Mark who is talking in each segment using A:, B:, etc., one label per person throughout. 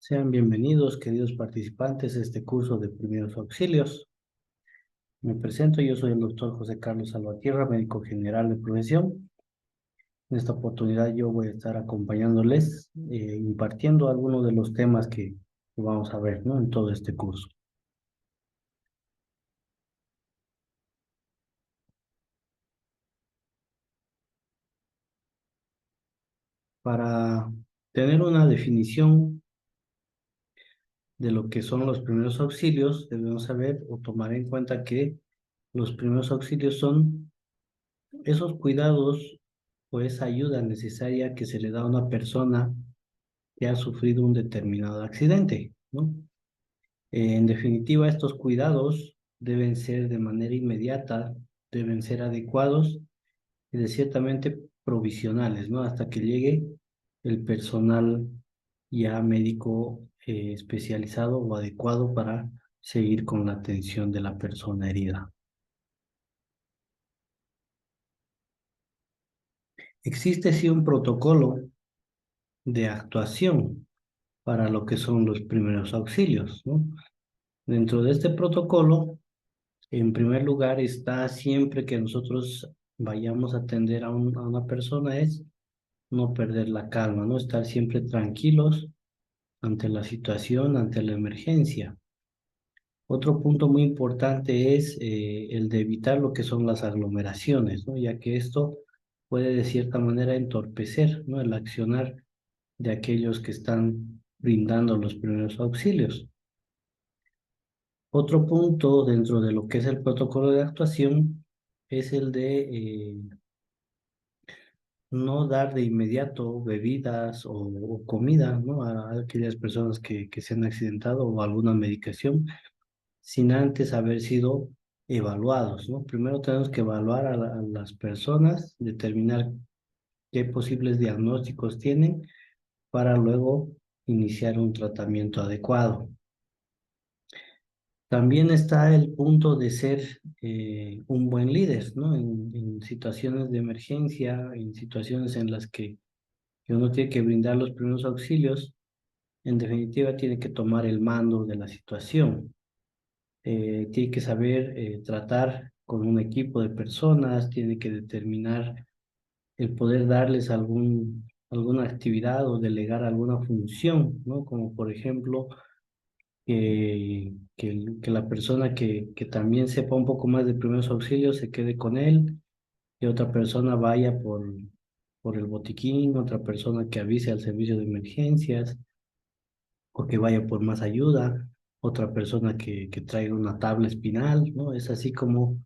A: Sean bienvenidos, queridos participantes, a este curso de primeros auxilios. Me presento, yo soy el doctor José Carlos Salvatierra, médico general de profesión. En esta oportunidad yo voy a estar acompañándoles, impartiendo algunos de los temas que vamos a ver, ¿no? En todo este curso. Para tener una definición de lo que son los primeros auxilios, debemos saber o tomar en cuenta que los primeros auxilios son esos cuidados o esa ayuda necesaria que se le da a una persona que ha sufrido un determinado accidente, ¿no? En definitiva, estos cuidados deben ser de manera inmediata, deben ser adecuados y de ciertamente provisionales, ¿no? Hasta que llegue el personal ya médico especializado o adecuado para seguir con la atención de la persona herida. Existe sí un protocolo de actuación para lo que son los primeros auxilios, ¿no? Dentro de este protocolo, en primer lugar, está siempre que nosotros vayamos a atender a una persona es no perder la calma, ¿no? Estar siempre tranquilos ante la situación, ante la emergencia. Otro punto muy importante es el de evitar lo que son las aglomeraciones, ¿no? Ya que esto puede de cierta manera entorpecer, ¿no? El accionar de aquellos que están brindando los primeros auxilios. Otro punto dentro de lo que es el protocolo de actuación es el de no dar de inmediato bebidas o comida, ¿no? A aquellas personas que se han accidentado o alguna medicación sin antes haber sido evaluados, ¿no? Primero tenemos que evaluar a las personas, determinar qué posibles diagnósticos tienen para luego iniciar un tratamiento adecuado. También está el punto de ser un buen líder, ¿no? En situaciones de emergencia, en situaciones en las que uno tiene que brindar los primeros auxilios, en definitiva tiene que tomar el mando de la situación. Tiene que saber tratar con un equipo de personas, tiene que determinar el poder darles alguna actividad o delegar alguna función, ¿no? Como por ejemplo que la persona que también sepa un poco más de primeros auxilios se quede con él, que otra persona vaya por el botiquín, otra persona que avise al servicio de emergencias o que vaya por más ayuda, otra persona que traiga una tabla espinal, ¿no? Es así como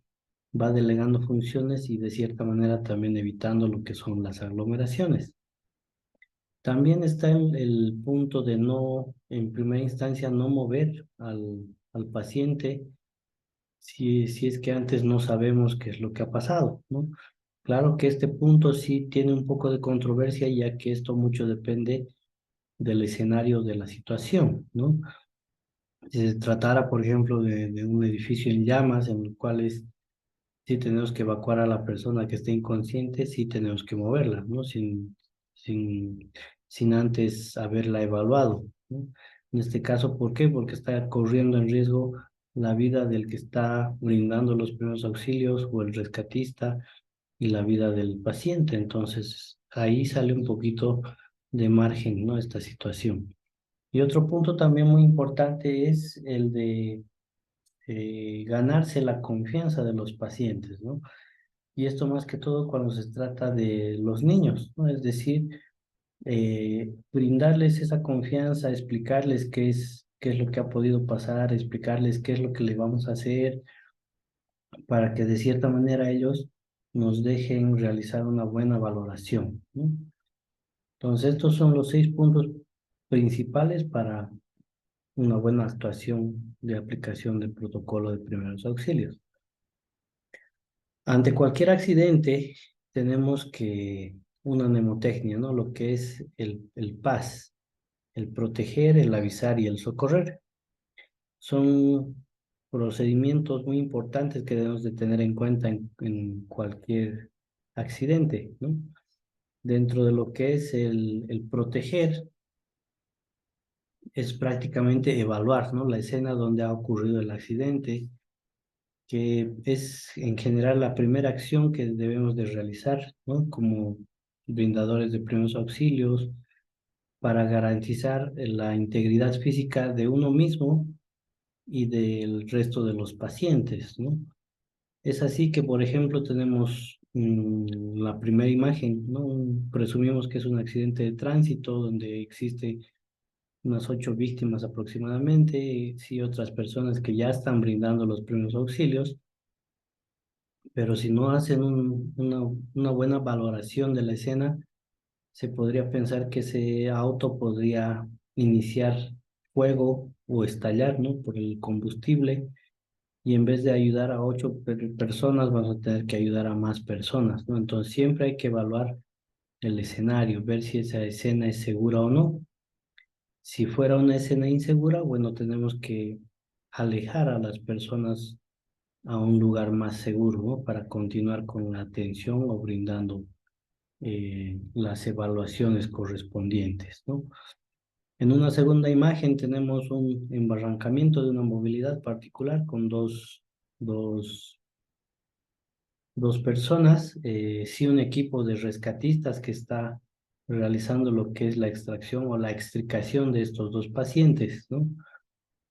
A: va delegando funciones y de cierta manera también evitando lo que son las aglomeraciones. También está el punto de no, en primera instancia, no mover al paciente si es que antes no sabemos qué es lo que ha pasado, ¿no? Claro que este punto sí tiene un poco de controversia, ya que esto mucho depende del escenario de la situación, ¿no? Si se tratara, por ejemplo, de un edificio en llamas, en los cuales sí tenemos que evacuar a la persona que esté inconsciente, sí tenemos que moverla, ¿no? Sin, sin antes haberla evaluado, ¿no? En este caso, ¿por qué? Porque está corriendo en riesgo la vida del que está brindando los primeros auxilios o el rescatista y la vida del paciente. Entonces, ahí sale un poquito de margen, ¿no? Esta situación. Y otro punto también muy importante es el de ganarse la confianza de los pacientes, ¿no? Y esto más que todo cuando se trata de los niños, ¿no? Es decir, brindarles esa confianza, explicarles qué es lo que ha podido pasar, explicarles qué es lo que le vamos a hacer para que de cierta manera ellos nos dejen realizar una buena valoración, ¿no? Entonces, estos son los 6 puntos principales para una buena actuación de aplicación del protocolo de primeros auxilios. Ante cualquier accidente, tenemos que una mnemotecnia, ¿no? Lo que es el PAS, el proteger, el avisar y el socorrer. Son procedimientos muy importantes que debemos de tener en cuenta en cualquier accidente, ¿no? Dentro de lo que es el proteger, es prácticamente evaluar, ¿no? La escena donde ha ocurrido el accidente, que es en general la primera acción que debemos de realizar, ¿no? Como brindadores de primeros auxilios, para garantizar la integridad física de uno mismo y del resto de los pacientes, ¿no? Es así que, por ejemplo, tenemos la primera imagen, ¿no? Presumimos que es un accidente de tránsito donde existe unas 8 víctimas aproximadamente, sí otras personas que ya están brindando los primeros auxilios, pero si no hacen una buena valoración de la escena, se podría pensar que ese auto podría iniciar fuego o estallar, ¿no? Por el combustible, y en vez de ayudar a 8 personas, vamos a tener que ayudar a más personas, ¿no? Entonces siempre hay que evaluar el escenario, ver si esa escena es segura o no. Si fuera una escena insegura, bueno, tenemos que alejar a las personas a un lugar más seguro, ¿no? Para continuar con la atención o brindando las evaluaciones correspondientes, ¿no? En una segunda imagen tenemos un embarrancamiento de una movilidad particular con dos, dos personas, sí un equipo de rescatistas que está realizando lo que es la extracción o la extricación de estos dos pacientes, ¿no?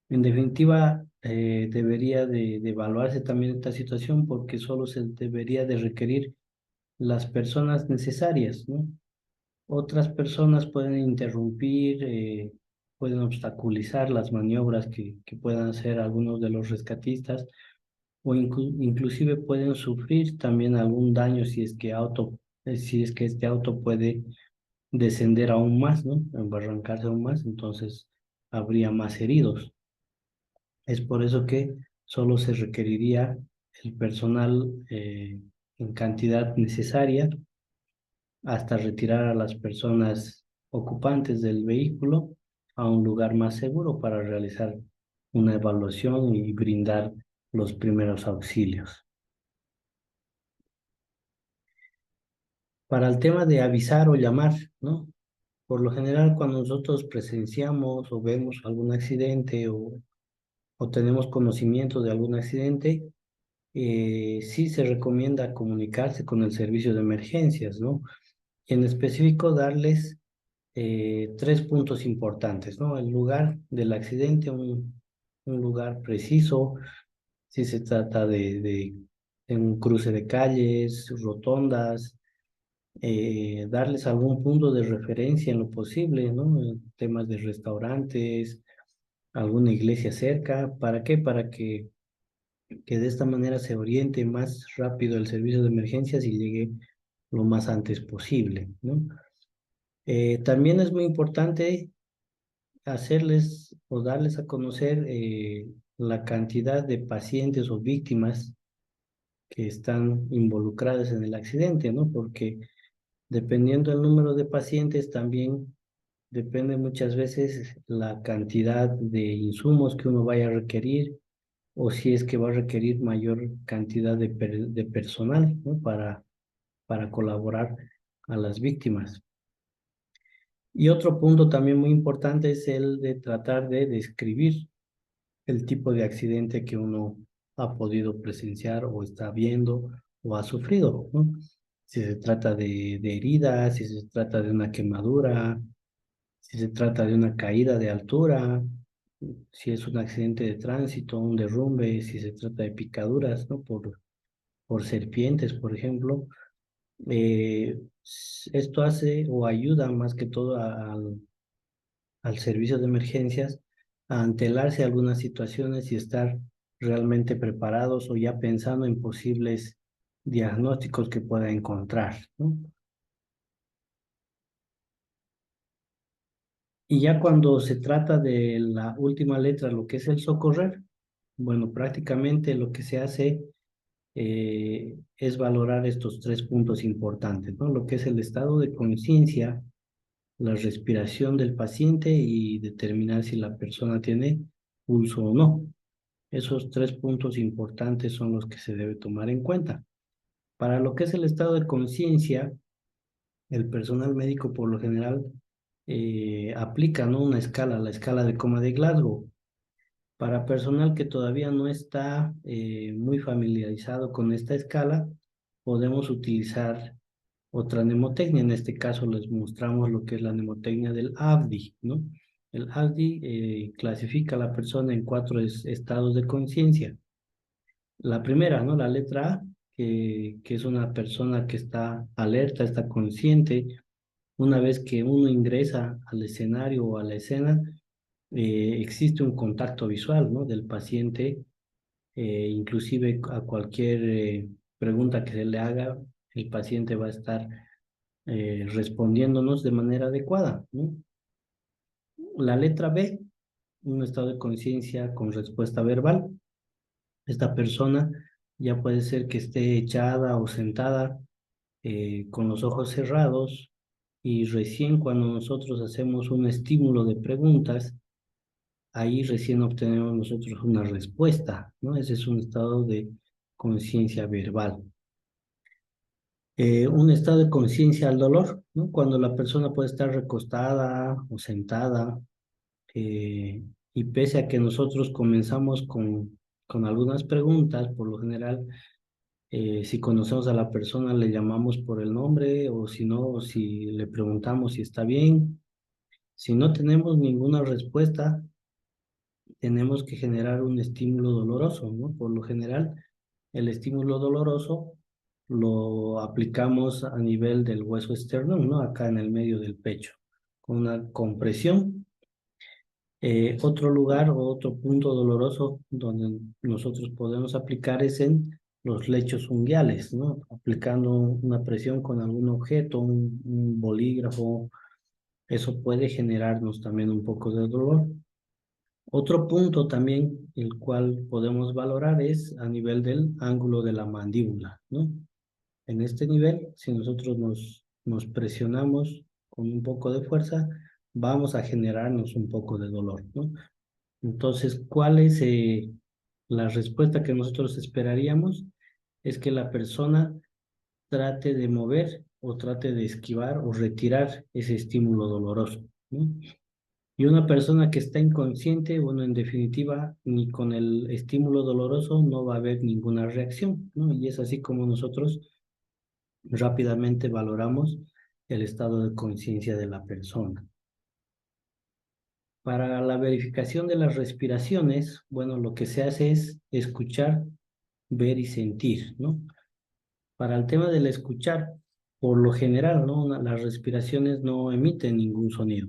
A: En definitiva, debería de evaluarse también esta situación porque solo se debería de requerir las personas necesarias, ¿no? Otras personas pueden interrumpir, pueden obstaculizar las maniobras que puedan hacer algunos de los rescatistas o inclusive pueden sufrir también algún daño si es que este auto puede descender aún más, ¿no? Embarrancarse aún más, entonces habría más heridos. Es por eso que solo se requeriría el personal en cantidad necesaria hasta retirar a las personas ocupantes del vehículo a un lugar más seguro para realizar una evaluación y brindar los primeros auxilios. Para el tema de avisar o llamar, ¿no? Por lo general, cuando nosotros presenciamos o vemos algún accidente o tenemos conocimiento de algún accidente, sí se recomienda comunicarse con el servicio de emergencias, ¿no? Y en específico darles 3 puntos importantes, ¿no? El lugar del accidente, un lugar preciso, si se trata de un cruce de calles, rotondas, darles algún punto de referencia en lo posible, ¿no? Temas de restaurantes, alguna iglesia cerca, ¿para qué? Para que de esta manera se oriente más rápido el servicio de emergencias y llegue lo más antes posible, ¿no? También es muy importante hacerles o darles a conocer la cantidad de pacientes o víctimas que están involucradas en el accidente, ¿no? Porque dependiendo del número de pacientes, también depende muchas veces la cantidad de insumos que uno vaya a requerir o si es que va a requerir mayor cantidad de personal, ¿no? Para colaborar a las víctimas. Y otro punto también muy importante es el de tratar de describir el tipo de accidente que uno ha podido presenciar o está viendo o ha sufrido, ¿no? Si se trata de heridas, si se trata de una quemadura, si se trata de una caída de altura, si es un accidente de tránsito, un derrumbe, si se trata de picaduras, ¿no? Por serpientes, por ejemplo. Esto hace o ayuda más que todo al servicio de emergencias a antelarse a algunas situaciones y estar realmente preparados o ya pensando en posibles diagnósticos que pueda encontrar, ¿no? Y ya cuando se trata de la última letra, lo que es el socorrer, bueno, prácticamente lo que se hace es valorar estos 3 puntos importantes, ¿no? Lo que es el estado de conciencia, la respiración del paciente y determinar si la persona tiene pulso o no. Esos 3 puntos importantes son los que se debe tomar en cuenta. Para lo que es el estado de conciencia, el personal médico por lo general aplica, ¿no? Una escala, la escala de coma de Glasgow. Para personal que todavía no está muy familiarizado con esta escala, podemos utilizar otra mnemotecnia. En este caso les mostramos lo que es la mnemotecnia del ABDI, ¿no? El ABDI clasifica a la persona en cuatro estados de conciencia. La primera, ¿no? La letra A, que es una persona que está alerta, está consciente. Una vez que uno ingresa al escenario o a la escena, existe un contacto visual, ¿no? Del paciente, inclusive a cualquier pregunta que se le haga, el paciente va a estar respondiéndonos de manera adecuada, ¿no? La letra B, un estado de conciencia con respuesta verbal. Esta persona ya puede ser que esté echada o sentada con los ojos cerrados y recién cuando nosotros hacemos un estímulo de preguntas, ahí recién obtenemos nosotros una respuesta, ¿no? Ese es un estado de conciencia verbal. Un estado de conciencia al dolor, ¿no? Cuando la persona puede estar recostada o sentada, eh, y pese a que nosotros comenzamos con algunas preguntas, por lo general, si conocemos a la persona, le llamamos por el nombre, o si no, si le preguntamos si está bien. Si no tenemos ninguna respuesta, tenemos que generar un estímulo doloroso, ¿no? Por lo general, el estímulo doloroso lo aplicamos a nivel del hueso esternón, ¿no? Acá en el medio del pecho, con una compresión. Otro lugar o otro punto doloroso donde nosotros podemos aplicar es en los lechos unguiales, ¿no? Aplicando una presión con algún objeto, un bolígrafo, eso puede generarnos también un poco de dolor. Otro punto también, el cual podemos valorar es a nivel del ángulo de la mandíbula, ¿no? En este nivel, si nosotros nos presionamos con un poco de fuerza, vamos a generarnos un poco de dolor, ¿no? Entonces, ¿cuál es la respuesta que nosotros esperaríamos? Es que la persona trate de mover o trate de esquivar o retirar ese estímulo doloroso, ¿no? Y una persona que está inconsciente, bueno, en definitiva, ni con el estímulo doloroso no va a haber ninguna reacción, ¿no? Y es así como nosotros rápidamente valoramos el estado de conciencia de la persona. Para la verificación de las respiraciones, bueno, lo que se hace es escuchar, ver y sentir, ¿no? Para el tema del escuchar, por lo general, ¿no? Las respiraciones no emiten ningún sonido,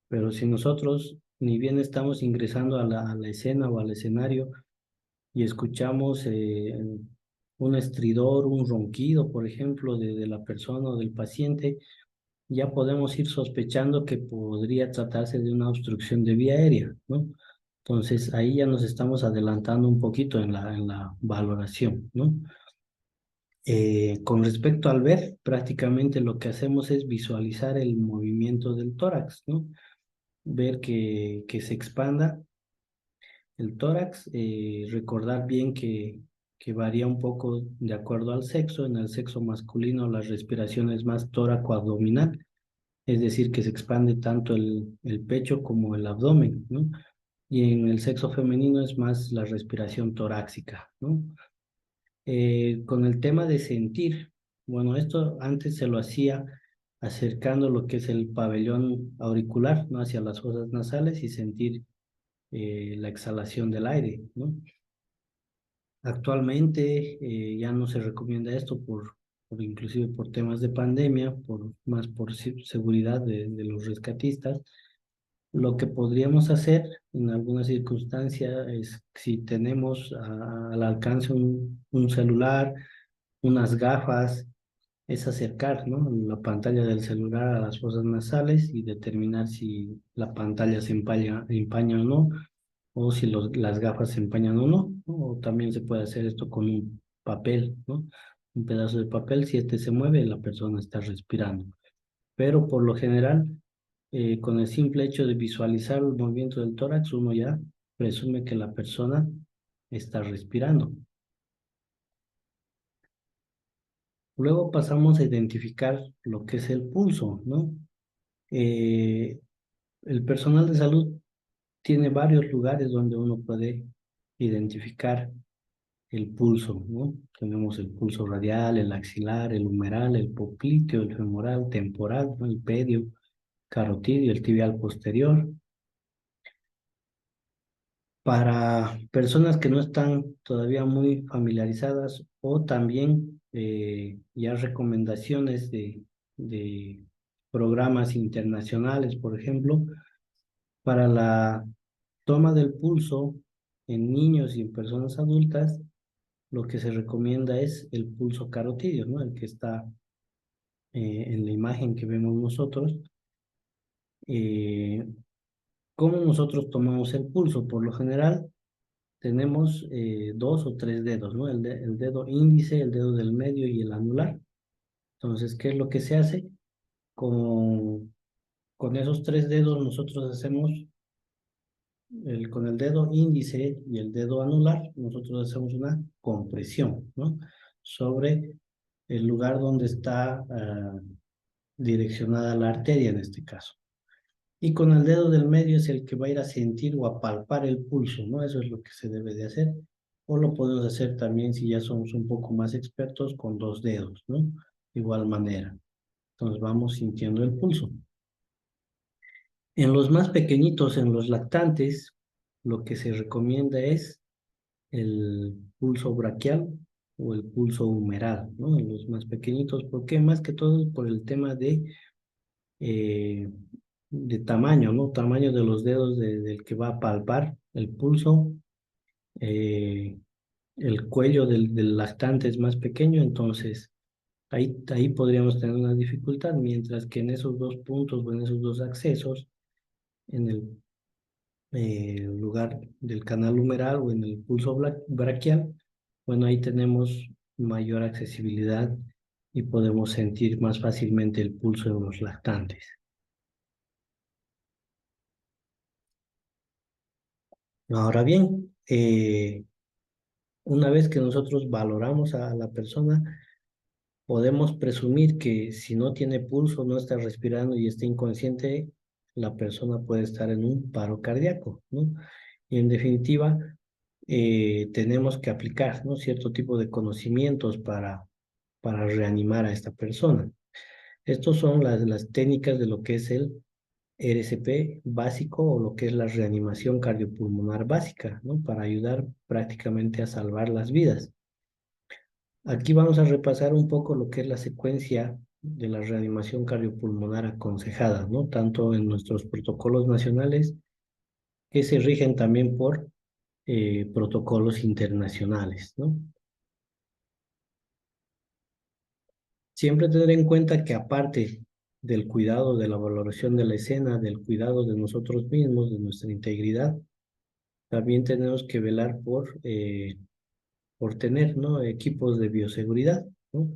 A: pero si nosotros ni bien estamos ingresando a la escena o al escenario y escuchamos un estridor, un ronquido, por ejemplo, de la persona o del paciente, ya podemos ir sospechando que podría tratarse de una obstrucción de vía aérea, ¿no? Entonces ahí ya nos estamos adelantando un poquito en la valoración, ¿no? Con respecto al ver, prácticamente lo que hacemos es visualizar el movimiento del tórax, ¿no? Ver que se expanda el tórax, recordar bien que varía un poco de acuerdo al sexo. En el sexo masculino la respiración es más tóraco-abdominal, es decir, que se expande tanto el pecho como el abdomen, ¿no? Y en el sexo femenino es más la respiración torácica, ¿no? Con el tema de sentir, bueno, esto antes se lo hacía acercando lo que es el pabellón auricular, ¿no? Hacia las fosas nasales y sentir la exhalación del aire, ¿no? Actualmente ya no se recomienda esto por inclusive por temas de pandemia, más por seguridad de los rescatistas. Lo que podríamos hacer en alguna circunstancia es si tenemos al alcance un celular, unas gafas, es acercar, ¿no? La pantalla del celular a las fosas nasales y determinar si la pantalla se empaña o no, o si las gafas se empañan o no, ¿no? O también se puede hacer esto con un papel, ¿no? Un pedazo de papel, si este se mueve, la persona está respirando. Pero por lo general, con el simple hecho de visualizar el movimiento del tórax, uno ya presume que la persona está respirando. Luego pasamos a identificar lo que es el pulso, ¿no? Eh, el personal de salud tiene varios lugares donde uno puede identificar el pulso, ¿no? Tenemos el pulso radial, el axilar, el humeral, el popliteo, el femoral, temporal, ¿no? El pedio, carotidio, el tibial posterior. Para personas que no están todavía muy familiarizadas o también ya recomendaciones de programas internacionales, por ejemplo, para la toma del pulso en niños y en personas adultas, lo que se recomienda es el pulso carotidio, ¿no? El que está en la imagen que vemos nosotros. Eh, ¿Cómo nosotros tomamos el pulso? Por lo general, tenemos dos o tres dedos, ¿no? El dedo índice, el dedo del medio y el anular. Entonces, ¿qué es lo que se hace? Con esos tres dedos nosotros hacemos, con el dedo índice y el dedo anular, nosotros hacemos una compresión, ¿no? Sobre el lugar donde está direccionada la arteria en este caso. Y con el dedo del medio es el que va a ir a sentir o a palpar el pulso, ¿no? Eso es lo que se debe de hacer. O lo podemos hacer también si ya somos un poco más expertos con dos dedos, ¿no? De igual manera. Entonces vamos sintiendo el pulso. En los más pequeñitos, en los lactantes, lo que se recomienda es el pulso braquial o el pulso humeral, ¿no? En los más pequeñitos, ¿por qué? Más que todo por el tema eh, de tamaño, ¿no? Tamaño de los dedos del que va a palpar el pulso. eh, el cuello del lactante es más pequeño, entonces ahí podríamos tener una dificultad, mientras que en esos dos puntos o en esos dos accesos, en el lugar del canal humeral o en el pulso braquial, bueno, ahí tenemos mayor accesibilidad y podemos sentir más fácilmente el pulso de los lactantes. Ahora bien, una vez que nosotros valoramos a la persona, podemos presumir que si no tiene pulso, no está respirando y está inconsciente, la persona puede estar en un paro cardíaco, ¿no? Y en definitiva, tenemos que aplicar, ¿no? Cierto tipo de conocimientos para reanimar a esta persona. Estos son las técnicas de lo que es el RCP básico o lo que es la reanimación cardiopulmonar básica, ¿no? Para ayudar prácticamente a salvar las vidas. Aquí vamos a repasar un poco lo que es la secuencia de la reanimación cardiopulmonar aconsejada, ¿no? Tanto en nuestros protocolos nacionales que se rigen también por protocolos internacionales, ¿no? Siempre tener en cuenta que aparte del cuidado de la valoración de la escena, del cuidado de nosotros mismos, de nuestra integridad, también tenemos que velar por tener, ¿no? Equipos de bioseguridad, ¿no?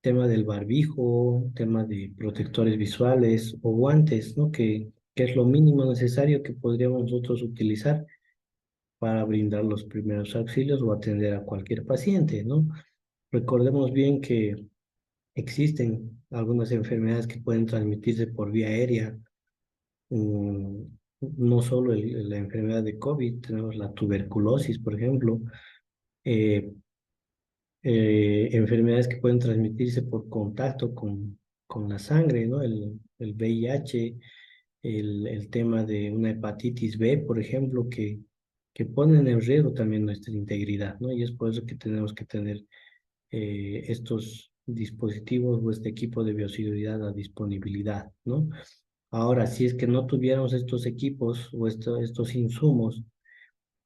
A: Tema del barbijo, tema de protectores visuales o guantes, ¿no? Que es lo mínimo necesario que podríamos nosotros utilizar para brindar los primeros auxilios o atender a cualquier paciente, ¿no? Recordemos bien que existen algunas enfermedades que pueden transmitirse por vía aérea, mm, no solo la enfermedad de COVID, tenemos la tuberculosis, por ejemplo, eh, enfermedades que pueden transmitirse por contacto con la sangre, ¿no? El VIH, el tema de una hepatitis B, por ejemplo, que ponen en riesgo también nuestra integridad, ¿no? Y es por eso que tenemos que tener estos dispositivos o este equipo de bioseguridad a disponibilidad, ¿no? Ahora, si es que no tuviéramos estos equipos o estos insumos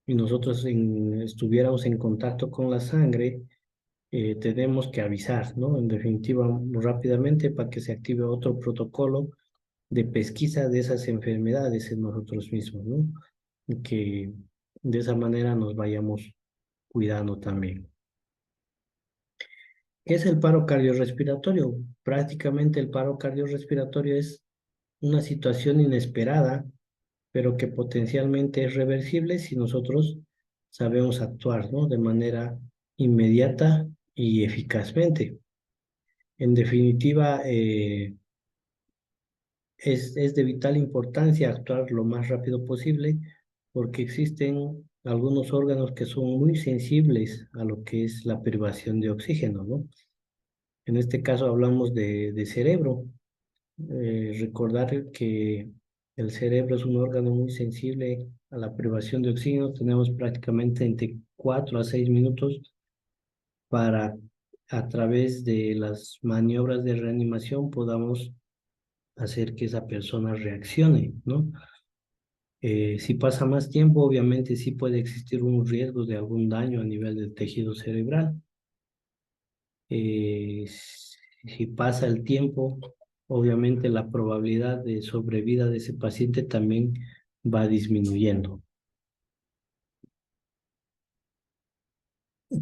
A: y nosotros estuviéramos en contacto con la sangre, tenemos que avisar, ¿no? En definitiva, rápidamente para que se active otro protocolo de pesquisa de esas enfermedades en nosotros mismos, ¿no? Y que de esa manera nos vayamos cuidando también. ¿Qué es el paro cardiorrespiratorio? Prácticamente el paro cardiorrespiratorio es una situación inesperada, pero que potencialmente es reversible si nosotros sabemos actuar, ¿no? De manera inmediata y eficazmente. En definitiva, es de vital importancia actuar lo más rápido posible porque existen algunos órganos que son muy sensibles a lo que es la privación de oxígeno, ¿no? En este caso hablamos de cerebro. Recordar que el cerebro es un órgano muy sensible a la privación de oxígeno. Tenemos prácticamente entre 4 a 6 minutos para, a través de las maniobras de reanimación, podamos hacer que esa persona reaccione, ¿no? Si pasa más tiempo, obviamente sí puede existir un riesgo de algún daño a nivel del tejido cerebral. Si pasa el tiempo, obviamente la probabilidad de sobrevida de ese paciente también va disminuyendo.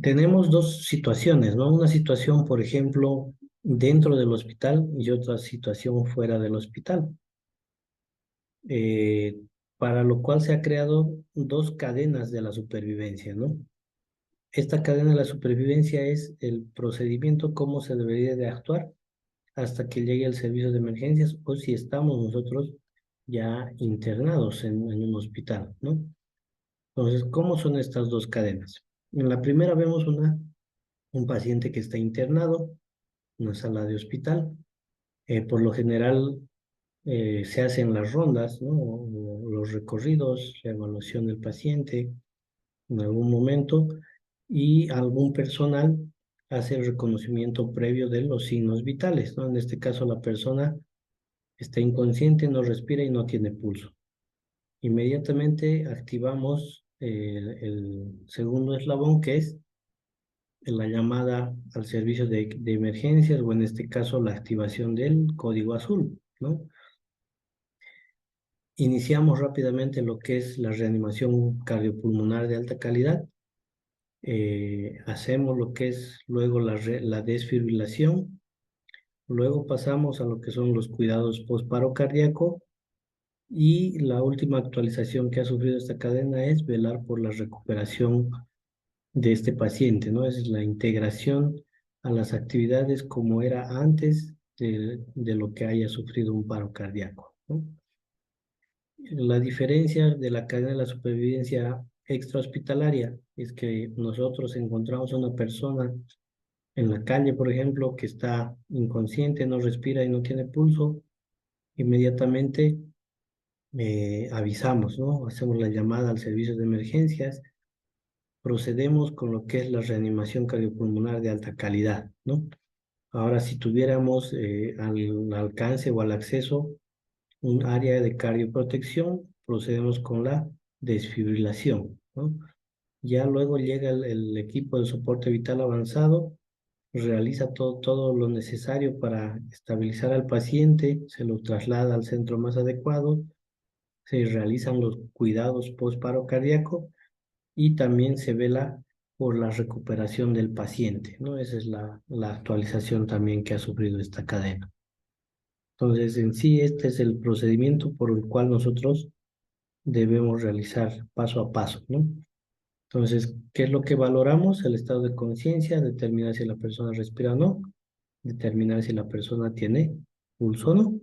A: Tenemos dos situaciones, ¿no? Una situación, por ejemplo, dentro del hospital y otra situación fuera del hospital, eh, para lo cual se ha creado dos cadenas de la supervivencia, ¿no? Esta cadena de la supervivencia es el procedimiento, cómo se debería de actuar hasta que llegue el servicio de emergencias o si estamos nosotros ya internados en un hospital, ¿no? Entonces, ¿cómo son estas dos cadenas? En la primera vemos un paciente que está internado en una sala de hospital. Por lo general se hacen las rondas, ¿no? O los recorridos, la evaluación del paciente en algún momento y algún personal hace el reconocimiento previo de los signos vitales, ¿no? En este caso, la persona está inconsciente, no respira y no tiene pulso. Inmediatamente activamos el segundo eslabón, que es la llamada al servicio de emergencias, o en este caso la activación del código azul, ¿no? Iniciamos rápidamente lo que es la reanimación cardiopulmonar de alta calidad. Hacemos lo que es luego la desfibrilación. Luego pasamos a lo que son los cuidados post-paro cardíaco. Y la última actualización que ha sufrido esta cadena es velar por la recuperación de este paciente, ¿no? Es la integración a las actividades como era antes de lo que haya sufrido un paro cardíaco, ¿no? La diferencia de la cadena de la supervivencia extrahospitalaria es que nosotros encontramos a una persona en la calle, por ejemplo, que está inconsciente, no respira y no tiene pulso, inmediatamente avisamos, ¿no? Hacemos la llamada al servicio de emergencias, procedemos con lo que es la reanimación cardiopulmonar de alta calidad, ¿no? Ahora, si tuviéramos al alcance o al acceso un área de cardioprotección, procedemos con la desfibrilación, ¿no? Ya luego llega el equipo de soporte vital avanzado, realiza todo lo necesario para estabilizar al paciente, se lo traslada al centro más adecuado, se realizan los cuidados post-paro cardíaco y también se vela por la recuperación del paciente, ¿no? Esa es la actualización también que ha sufrido esta cadena. Entonces, en sí, este es el procedimiento por el cual nosotros debemos realizar paso a paso, ¿no? Entonces, ¿qué es lo que valoramos? El estado de conciencia, determinar si la persona respira o no, determinar si la persona tiene pulso o no.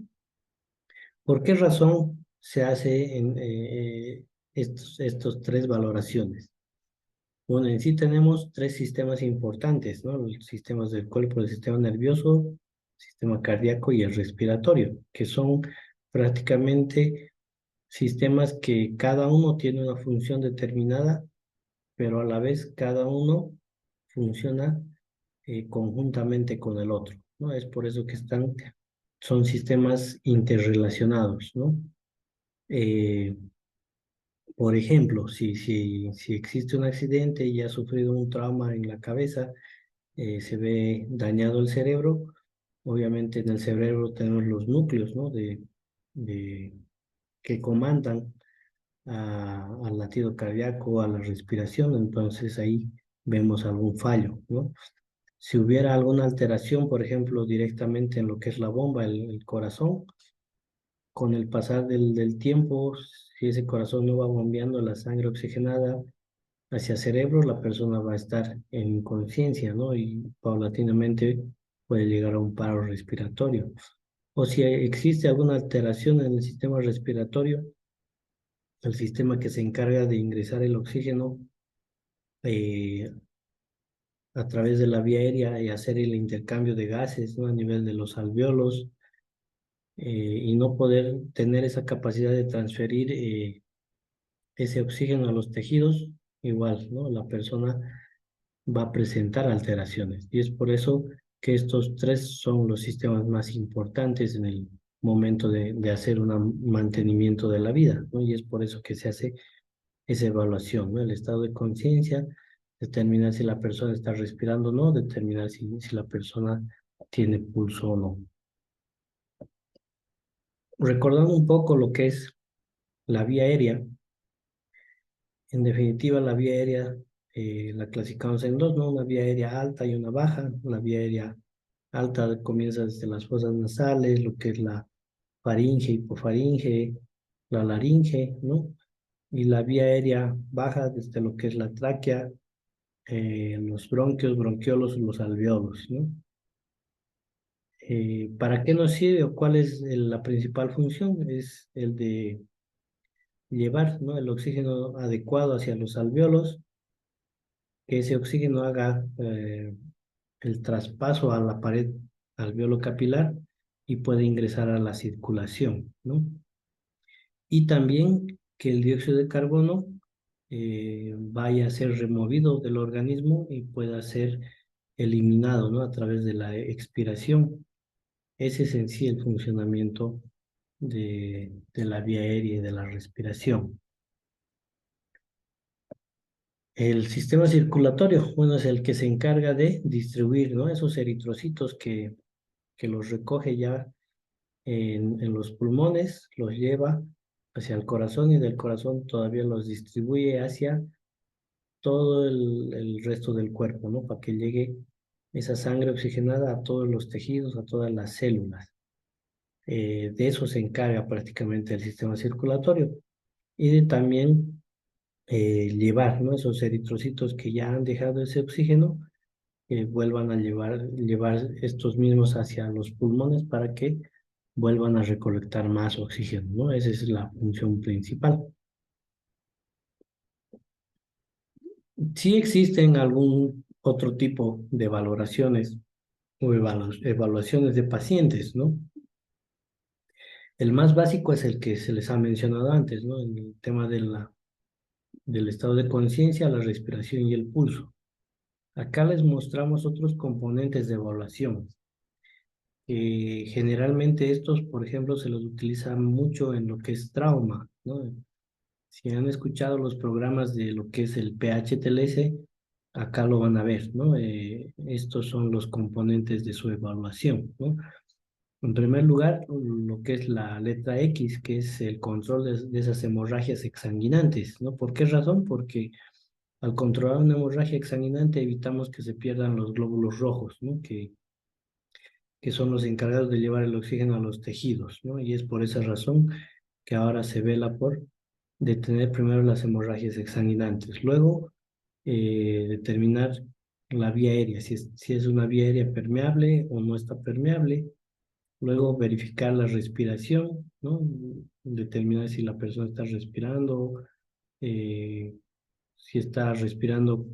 A: ¿Por qué razón se hace estos tres valoraciones? Bueno, en sí tenemos tres sistemas importantes, ¿no? Los sistemas del cuerpo, el sistema nervioso, sistema cardíaco y el respiratorio, que son prácticamente sistemas que cada uno tiene una función determinada, pero a la vez cada uno funciona conjuntamente con el otro, ¿no? Es por eso que son sistemas interrelacionados, ¿no? Eh, por ejemplo, si existe un accidente y ha sufrido un trauma en la cabeza, se ve dañado el cerebro, obviamente en el cerebro tenemos los núcleos, ¿no? De, que comandan al latido cardíaco, a la respiración, entonces ahí vemos algún fallo, ¿no? Si hubiera alguna alteración, por ejemplo, directamente en lo que es la bomba, el corazón, con el pasar del tiempo, si ese corazón no va bombeando la sangre oxigenada hacia el cerebro, la persona va a estar en inconsciencia, ¿no? Y paulatinamente puede llegar a un paro respiratorio. o si existe alguna alteración en el sistema respiratorio, el sistema que se encarga de ingresar el oxígeno eh, a través de la vía aérea y hacer el intercambio de gases, ¿no? A nivel de los alvéolos, y no poder tener esa capacidad de transferir ese oxígeno a los tejidos, igual, ¿no? La persona va a presentar alteraciones. Y es por eso que estos tres son los sistemas más importantes en el momento de hacer un mantenimiento de la vida, ¿no? Y es por eso que se hace esa evaluación, ¿no? El estado de conciencia, determinar si la persona está respirando o no, determinar si la persona tiene pulso o no. Recordando un poco lo que es la vía aérea, en definitiva la vía aérea la clasificamos en dos, ¿no? Una vía aérea alta y una baja. La vía aérea alta comienza desde las fosas nasales, lo que es la faringe, hipofaringe, la laringe, ¿no? Y la vía aérea baja desde lo que es la tráquea, los bronquios, bronquiolos, los alveolos, ¿no? ¿Para qué nos sirve o cuál es la principal función? Es el de llevar, ¿no? El oxígeno adecuado hacia los alveolos, que ese oxígeno haga el traspaso a la pared alveolo capilar y puede ingresar a la circulación, ¿no? Y también que el dióxido de carbono vaya a ser removido del organismo y pueda ser eliminado, ¿no? A través de la expiración. Ese es en sí el funcionamiento de la vía aérea y de la respiración. El sistema circulatorio, bueno, es el que se encarga de distribuir, ¿no? Esos eritrocitos que los recoge ya en los pulmones, los lleva hacia el corazón y del corazón todavía los distribuye hacia todo el resto del cuerpo, ¿no? Para que llegue esa sangre oxigenada a todos los tejidos, a todas las células. De eso se encarga prácticamente el sistema circulatorio y de también llevar, ¿no? Esos eritrocitos que ya han dejado ese oxígeno, vuelvan a llevar estos mismos hacia los pulmones para que vuelvan a recolectar más oxígeno, ¿no? Esa es la función principal. Sí existen algún otro tipo de valoraciones o evaluaciones de pacientes, ¿no? El más básico es el que se les ha mencionado antes, ¿no? El tema del estado de conciencia, la respiración y el pulso. Acá les mostramos otros componentes de evaluación. Generalmente estos, por ejemplo, se los utiliza mucho en lo que es trauma, ¿no? Si han escuchado los programas de lo que es el PHTLS, acá lo van a ver, ¿no? Estos son los componentes de su evaluación, ¿no? En primer lugar, lo que es la letra X, que es el control de esas hemorragias exsanguinantes, ¿no? ¿Por qué razón? Porque al controlar una hemorragia exsanguinante evitamos que se pierdan los glóbulos rojos, ¿no? Que son los encargados de llevar el oxígeno a los tejidos, ¿no? Y es por esa razón que ahora se vela por detener primero las hemorragias exsanguinantes, luego determinar la vía aérea, si es una vía aérea permeable o no está permeable, luego verificar la respiración, ¿no? Determinar si la persona está respirando, eh, si está respirando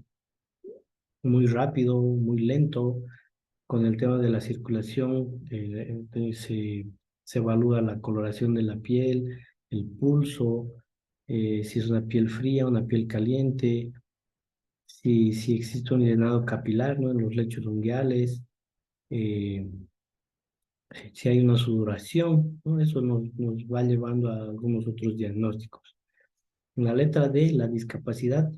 A: muy rápido, muy lento. Con el tema de la circulación, se evalúa la coloración de la piel, el pulso, si es una piel fría, una piel caliente, si existe un llenado capilar, ¿no? En los lechos unguiales, eh, si hay una sudoración, ¿no? Eso nos va llevando a algunos otros diagnósticos. En la letra D, la discapacidad,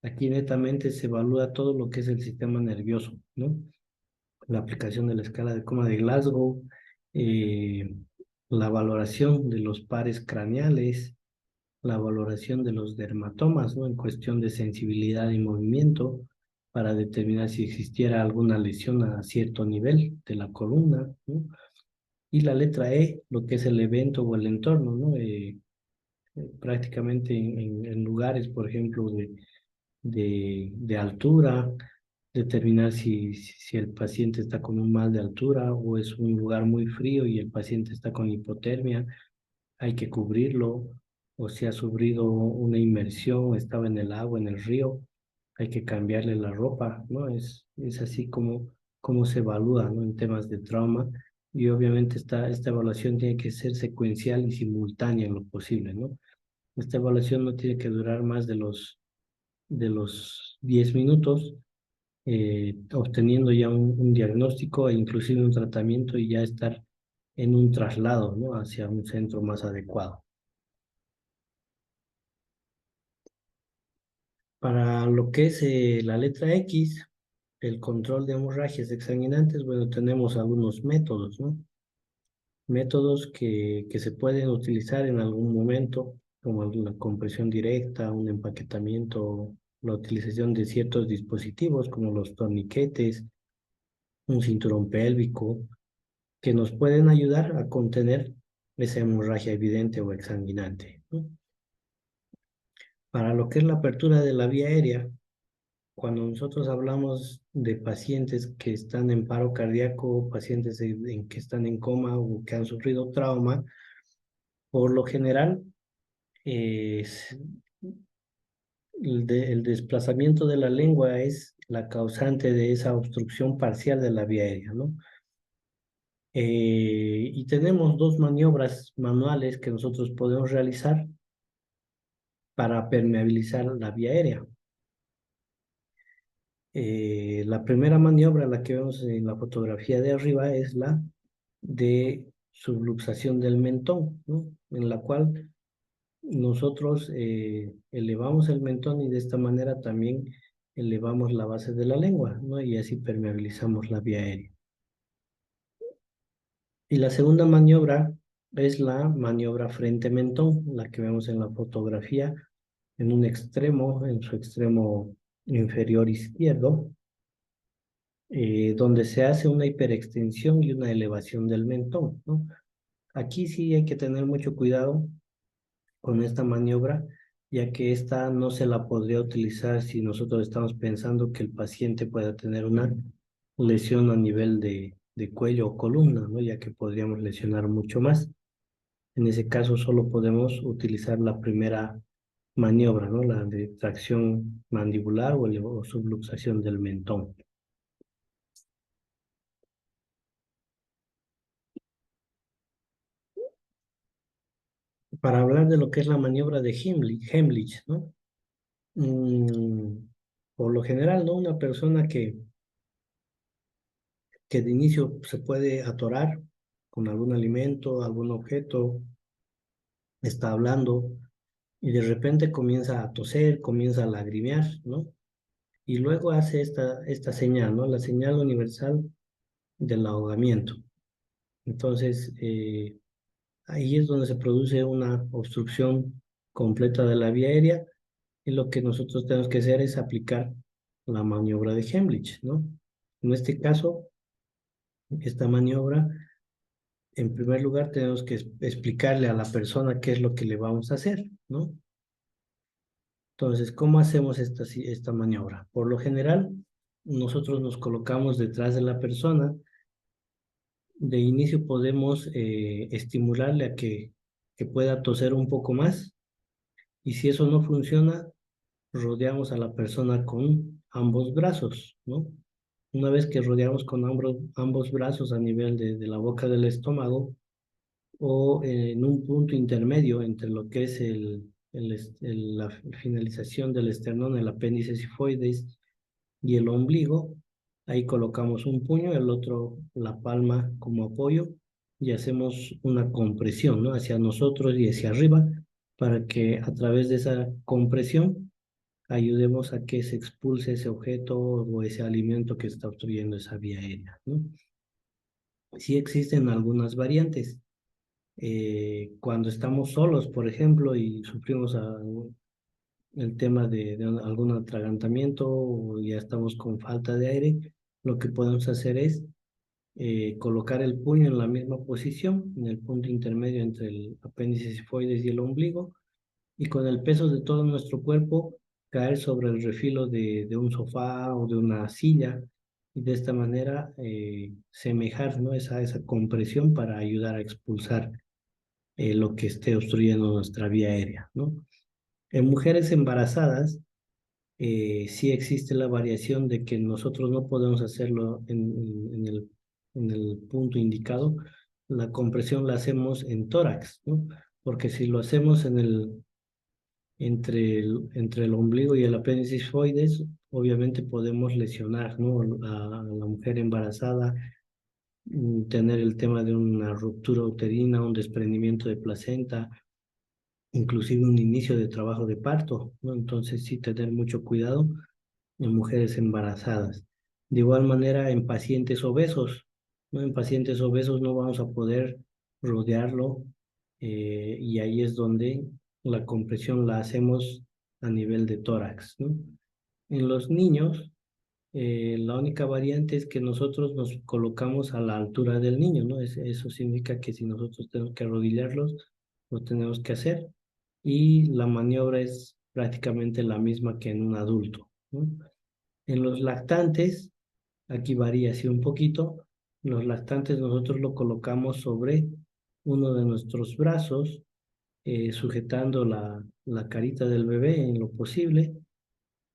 A: aquí netamente se evalúa todo lo que es el sistema nervioso, ¿no? La aplicación de la escala de coma de Glasgow, eh, la valoración de los pares craneales, la valoración de los dermatomas, ¿no? En cuestión de sensibilidad y movimiento, para determinar si existiera alguna lesión a cierto nivel de la columna, ¿no? Y la letra E, lo que es el evento o el entorno, ¿no? Prácticamente en lugares, por ejemplo, de altura, determinar si el paciente está con un mal de altura o es un lugar muy frío y el paciente está con hipotermia, hay que cubrirlo, o si ha sufrido una inmersión, estaba en el agua, en el río, hay que cambiarle la ropa, ¿no? Es así como se evalúa, ¿no? En temas de trauma. Y obviamente esta evaluación tiene que ser secuencial y simultánea en lo posible, ¿no? Esta evaluación no tiene que durar más de los 10 minutos, obteniendo ya un diagnóstico e inclusive un tratamiento y ya estar en un traslado, ¿no? Hacia un centro más adecuado. Para lo que es la letra X, el control de hemorragias exsanguinantes, bueno, tenemos algunos métodos, ¿no? Métodos que se pueden utilizar en algún momento, como la compresión directa, un empaquetamiento, la utilización de ciertos dispositivos como los torniquetes, un cinturón pélvico, que nos pueden ayudar a contener esa hemorragia evidente o exsanguinante, ¿no? Para lo que es la apertura de la vía aérea, cuando nosotros hablamos de pacientes que están en paro cardíaco, pacientes que están en coma o que han sufrido trauma, por lo general, es- el desplazamiento de la lengua es la causante de esa obstrucción parcial de la vía aérea, ¿no? Y tenemos dos maniobras manuales que nosotros podemos realizar para permeabilizar la vía aérea. La primera maniobra, la que vemos en la fotografía de arriba, es la de subluxación del mentón, ¿no? En la cual nosotros elevamos el mentón y de esta manera también elevamos la base de la lengua, ¿no? Y así permeabilizamos la vía aérea. Y la segunda maniobra es la maniobra frente-mentón, la que vemos en la fotografía, en un extremo, en su extremo inferior izquierdo, donde se hace una hiperextensión y una elevación del mentón, ¿no? Aquí sí hay que tener mucho cuidado con esta maniobra, ya que esta no se la podría utilizar si nosotros estamos pensando que el paciente pueda tener una lesión a nivel de cuello o columna, ¿no? Ya que podríamos lesionar mucho más. En ese caso solo podemos utilizar la primera maniobra, ¿no? La de tracción mandibular o subluxación del mentón. Para hablar de lo que es la maniobra de Heimlich, ¿no? Mm, por lo general, ¿no? Una persona que de inicio se puede atorar con algún alimento, algún objeto, está hablando y de repente comienza a toser, comienza a lagrimear, ¿no? Y luego hace esta señal, ¿no? La señal universal del ahogamiento. Entonces, ahí es donde se produce una obstrucción completa de la vía aérea y lo que nosotros tenemos que hacer es aplicar la maniobra de Heimlich, ¿no? En este caso, esta maniobra, en primer lugar, tenemos que explicarle a la persona qué es lo que le vamos a hacer, ¿no? Entonces, ¿cómo hacemos esta maniobra? Por lo general, nosotros nos colocamos detrás de la persona. De inicio podemos estimularle a que pueda toser un poco más y si eso no funciona, rodeamos a la persona con ambos brazos, ¿no? Una vez que rodeamos con ambos brazos a nivel de la boca del estómago o en un punto intermedio entre lo que es la finalización del esternón, el apéndice sifoides y el ombligo, ahí colocamos un puño, el otro la palma como apoyo y hacemos una compresión, ¿no? Hacia nosotros y hacia arriba para que a través de esa compresión ayudemos a que se expulse ese objeto o ese alimento que está obstruyendo esa vía aérea, ¿no? Sí existen algunas variantes. Cuando estamos solos, por ejemplo, y sufrimos el tema de algún atragantamiento o ya estamos con falta de aire, lo que podemos hacer es colocar el puño en la misma posición, en el punto intermedio entre el apéndice sifoides y el ombligo, y con el peso de todo nuestro cuerpo caer sobre el refilo de un sofá o de una silla y de esta manera semejar, ¿no? esa compresión para ayudar a expulsar lo que esté obstruyendo nuestra vía aérea, ¿no? En mujeres embarazadas sí existe la variación de que nosotros no podemos hacerlo en el punto indicado. La compresión la hacemos en tórax, ¿no? Porque si lo hacemos entre el ombligo y el apéndice tifoides, obviamente podemos lesionar, ¿no? A la mujer embarazada, tener el tema de una ruptura uterina, un desprendimiento de placenta, inclusive un inicio de trabajo de parto, ¿no? Entonces sí tener mucho cuidado en mujeres embarazadas. De igual manera en pacientes obesos, ¿no? En pacientes obesos no vamos a poder rodearlo y ahí es donde la compresión la hacemos a nivel de tórax, ¿no? En los niños, la única variante es que nosotros nos colocamos a la altura del niño, ¿no? Eso significa que si nosotros tenemos que arrodillarlos, lo tenemos que hacer y la maniobra es prácticamente la misma que en un adulto, ¿no? En los lactantes, aquí varía así un poquito, los lactantes nosotros lo colocamos sobre uno de nuestros brazos, sujetando la carita del bebé en lo posible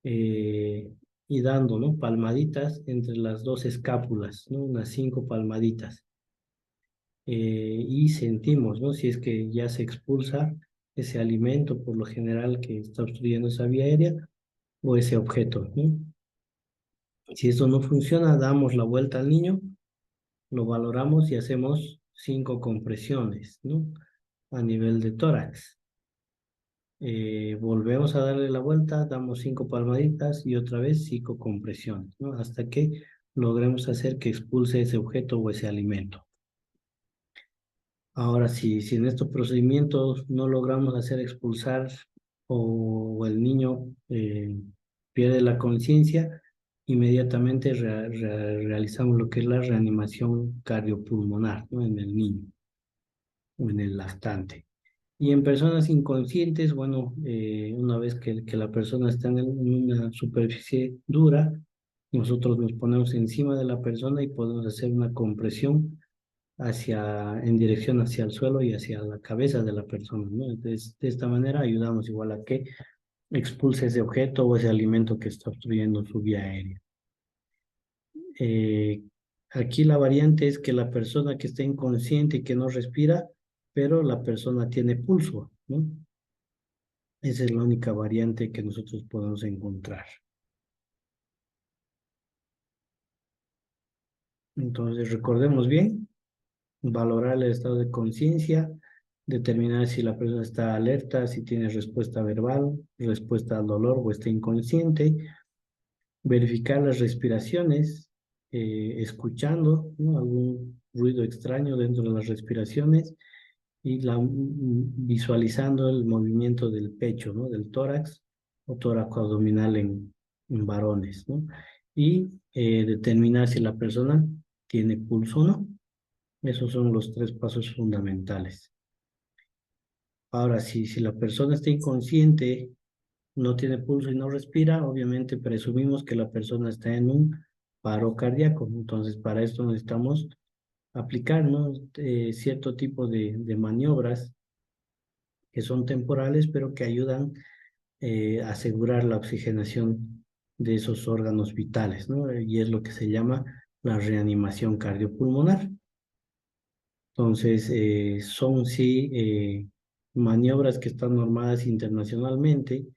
A: eh, y dando, ¿no? Palmaditas entre las dos escápulas, ¿no? Unas 5 palmaditas. Y sentimos, ¿no? Si es que ya se expulsa ese alimento por lo general que está obstruyendo esa vía aérea o ese objeto, ¿no? Si esto no funciona, damos la vuelta al niño, lo valoramos y hacemos 5 compresiones, ¿no? A nivel de tórax. Volvemos a darle la vuelta, damos 5 palmaditas y otra vez 5 compresiones, ¿no? Hasta que logremos hacer que expulse ese objeto o ese alimento. Ahora, si en estos procedimientos no logramos hacer expulsar o el niño pierde la conciencia, inmediatamente realizamos lo que es la reanimación cardiopulmonar, ¿no? En el niño o en el lactante. Y en personas inconscientes, bueno, una vez que la persona está en una superficie dura, nosotros nos ponemos encima de la persona y podemos hacer una compresión en dirección hacia el suelo y hacia la cabeza de la persona, ¿no? Entonces, de esta manera ayudamos igual a que expulse ese objeto o ese alimento que está obstruyendo su vía aérea. Eh, Aquí la variante es que la persona que está inconsciente y que no respira, pero la persona tiene pulso, ¿no? Esa es la única variante que nosotros podemos encontrar. Entonces, recordemos bien, valorar el estado de conciencia, determinar si la persona está alerta, si tiene respuesta verbal, respuesta al dolor o está inconsciente, verificar las respiraciones, escuchando, ¿no? Algún ruido extraño dentro de las respiraciones y visualizando el movimiento del pecho, ¿no? Del tórax o tórax abdominal en varones, ¿no? Y determinar si la persona tiene pulso o no. Esos son los 3 pasos fundamentales. Ahora, si la persona está inconsciente, no tiene pulso y no respira, obviamente presumimos que la persona está en un paro cardíaco. Entonces, para esto necesitamos aplicar, ¿no? Cierto tipo de maniobras que son temporales, pero que ayudan a asegurar la oxigenación de esos órganos vitales, ¿no? Y es lo que se llama la reanimación cardiopulmonar. Entonces, son sí maniobras que están normadas internacionalmente,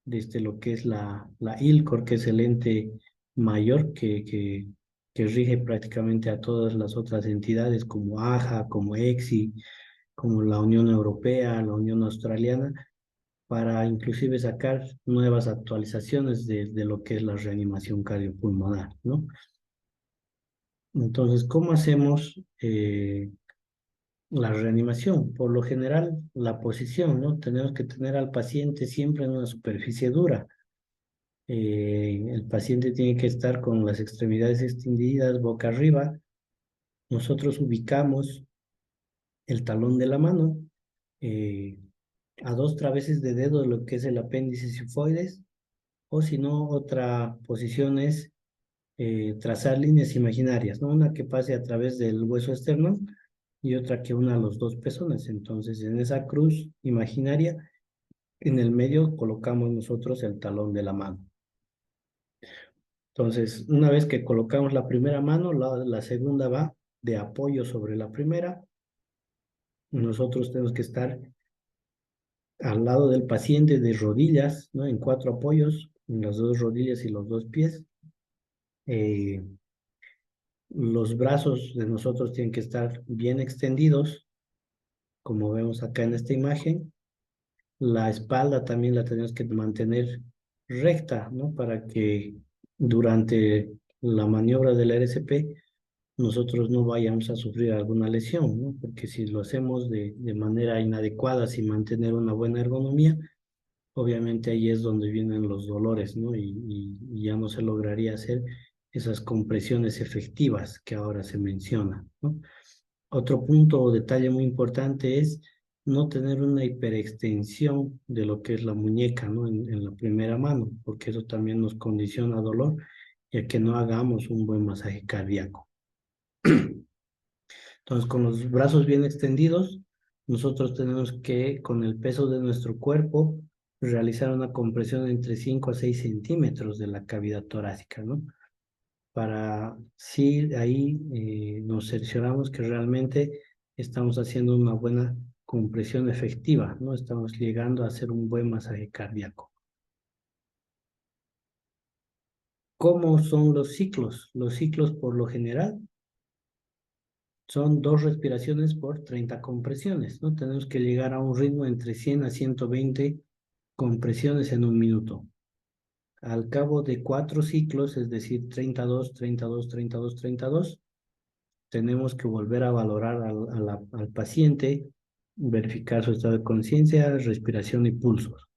A: desde lo que es la ILCOR, que es el ente mayor que rige prácticamente a todas las otras entidades como AJA, como EXI, como la Unión Europea, la Unión Australiana, para inclusive sacar nuevas actualizaciones de lo que es la reanimación cardiopulmonar, ¿no? Entonces, ¿cómo hacemos la reanimación? Por lo general, la posición, ¿no? Tenemos que tener al paciente siempre en una superficie dura. El paciente tiene que estar con las extremidades extendidas, boca arriba. Nosotros ubicamos el talón de la mano eh, a 2 traveses de dedo de lo que es el apéndice sifoides o si no, otra posición es trazar líneas imaginarias, ¿no? Una que pase a través del hueso externo y otra que una los dos pezones. Entonces, en esa cruz imaginaria, en el medio colocamos nosotros el talón de la mano. Entonces, una vez que colocamos la primera mano, la segunda va de apoyo sobre la primera. Nosotros tenemos que estar al lado del paciente de rodillas, ¿no? En cuatro apoyos, en las dos rodillas y los dos pies. Eh, los brazos de nosotros tienen que estar bien extendidos, como vemos acá en esta imagen. La espalda también la tenemos que mantener recta, ¿no? Para que durante la maniobra del RCP nosotros no vayamos a sufrir alguna lesión, ¿no? Porque si lo hacemos de manera inadecuada, sin mantener una buena ergonomía, obviamente ahí es donde vienen los dolores, ¿no? Y ya no se lograría hacer esas compresiones efectivas que ahora se mencionan, ¿no? Otro punto o detalle muy importante es no tener una hiperextensión de lo que es la muñeca, ¿no? En la primera mano, porque eso también nos condiciona dolor, ya que no hagamos un buen masaje cardíaco. Entonces, con los brazos bien extendidos, nosotros tenemos que, con el peso de nuestro cuerpo, realizar una compresión entre 5 a 6 centímetros de la cavidad torácica, ¿no? Para sí ahí nos cercioramos que realmente estamos haciendo una buena compresión efectiva, ¿no? Estamos llegando a hacer un buen masaje cardíaco. ¿Cómo son los ciclos? Los ciclos por lo general son 2 respiraciones por 30 compresiones, ¿no? Tenemos que llegar a un ritmo entre 100 a 120 compresiones en un minuto. Al cabo de 4 ciclos, es decir, 32, 32, 32, 32, tenemos que volver a valorar al paciente, verificar su estado de conciencia, respiración y pulsos.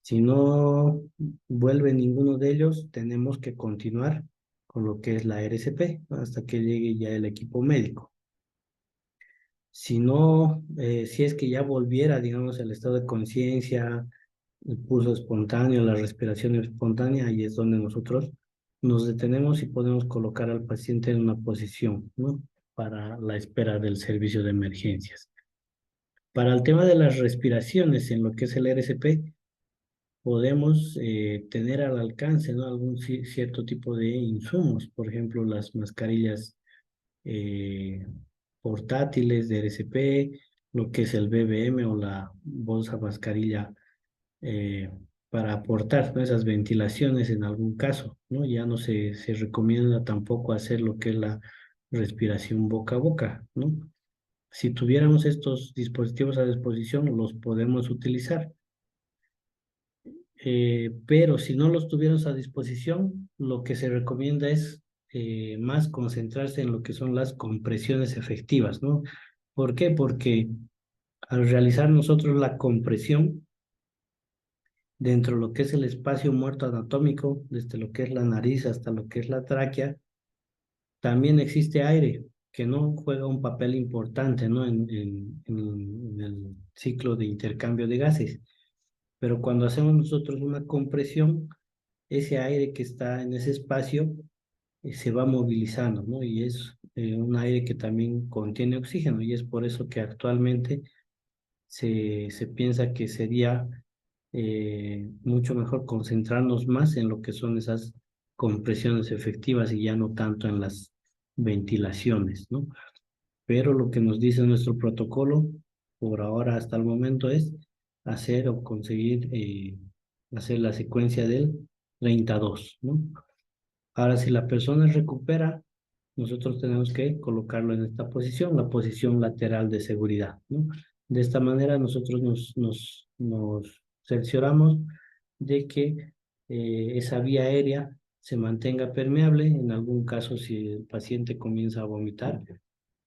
A: Si no vuelve ninguno de ellos, tenemos que continuar con lo que es la RCP hasta que llegue ya el equipo médico. Si no, si es que ya volviera, digamos, el estado de conciencia, el pulso espontáneo, la respiración espontánea, ahí es donde nosotros nos detenemos y podemos colocar al paciente en una posición, ¿no? Para la espera del servicio de emergencias. Para el tema de las respiraciones, en lo que es el RCP, podemos tener al alcance, ¿no? Algún cierto tipo de insumos, por ejemplo, las mascarillas eh, portátiles de RCP, lo que es el BBM o la bolsa mascarilla eh, para aportar, ¿no? Esas ventilaciones en algún caso, ¿no? Ya no se recomienda tampoco hacer lo que es la respiración boca a boca, ¿no? Si tuviéramos estos dispositivos a disposición, los podemos utilizar. Pero si no los tuviéramos a disposición, lo que se recomienda es más concentrarse en lo que son las compresiones efectivas, ¿no? ¿Por qué? Porque al realizar nosotros la compresión dentro de lo que es el espacio muerto anatómico, desde lo que es la nariz hasta lo que es la tráquea, también existe aire que no juega un papel importante, ¿no? En el ciclo de intercambio de gases. Pero cuando hacemos nosotros una compresión, ese aire que está en ese espacio se va movilizando, ¿no? Y es un aire que también contiene oxígeno y es por eso que actualmente se piensa que sería mucho mejor concentrarnos más en lo que son esas compresiones efectivas y ya no tanto en las ventilaciones, ¿no? Pero lo que nos dice nuestro protocolo por ahora hasta el momento es hacer o conseguir hacer la secuencia del 32, ¿no? Ahora, si la persona recupera, nosotros tenemos que colocarlo en esta posición, la posición lateral de seguridad, ¿no? De esta manera nosotros nos cercioramos de que esa vía aérea se mantenga permeable. En algún caso, si el paciente comienza a vomitar,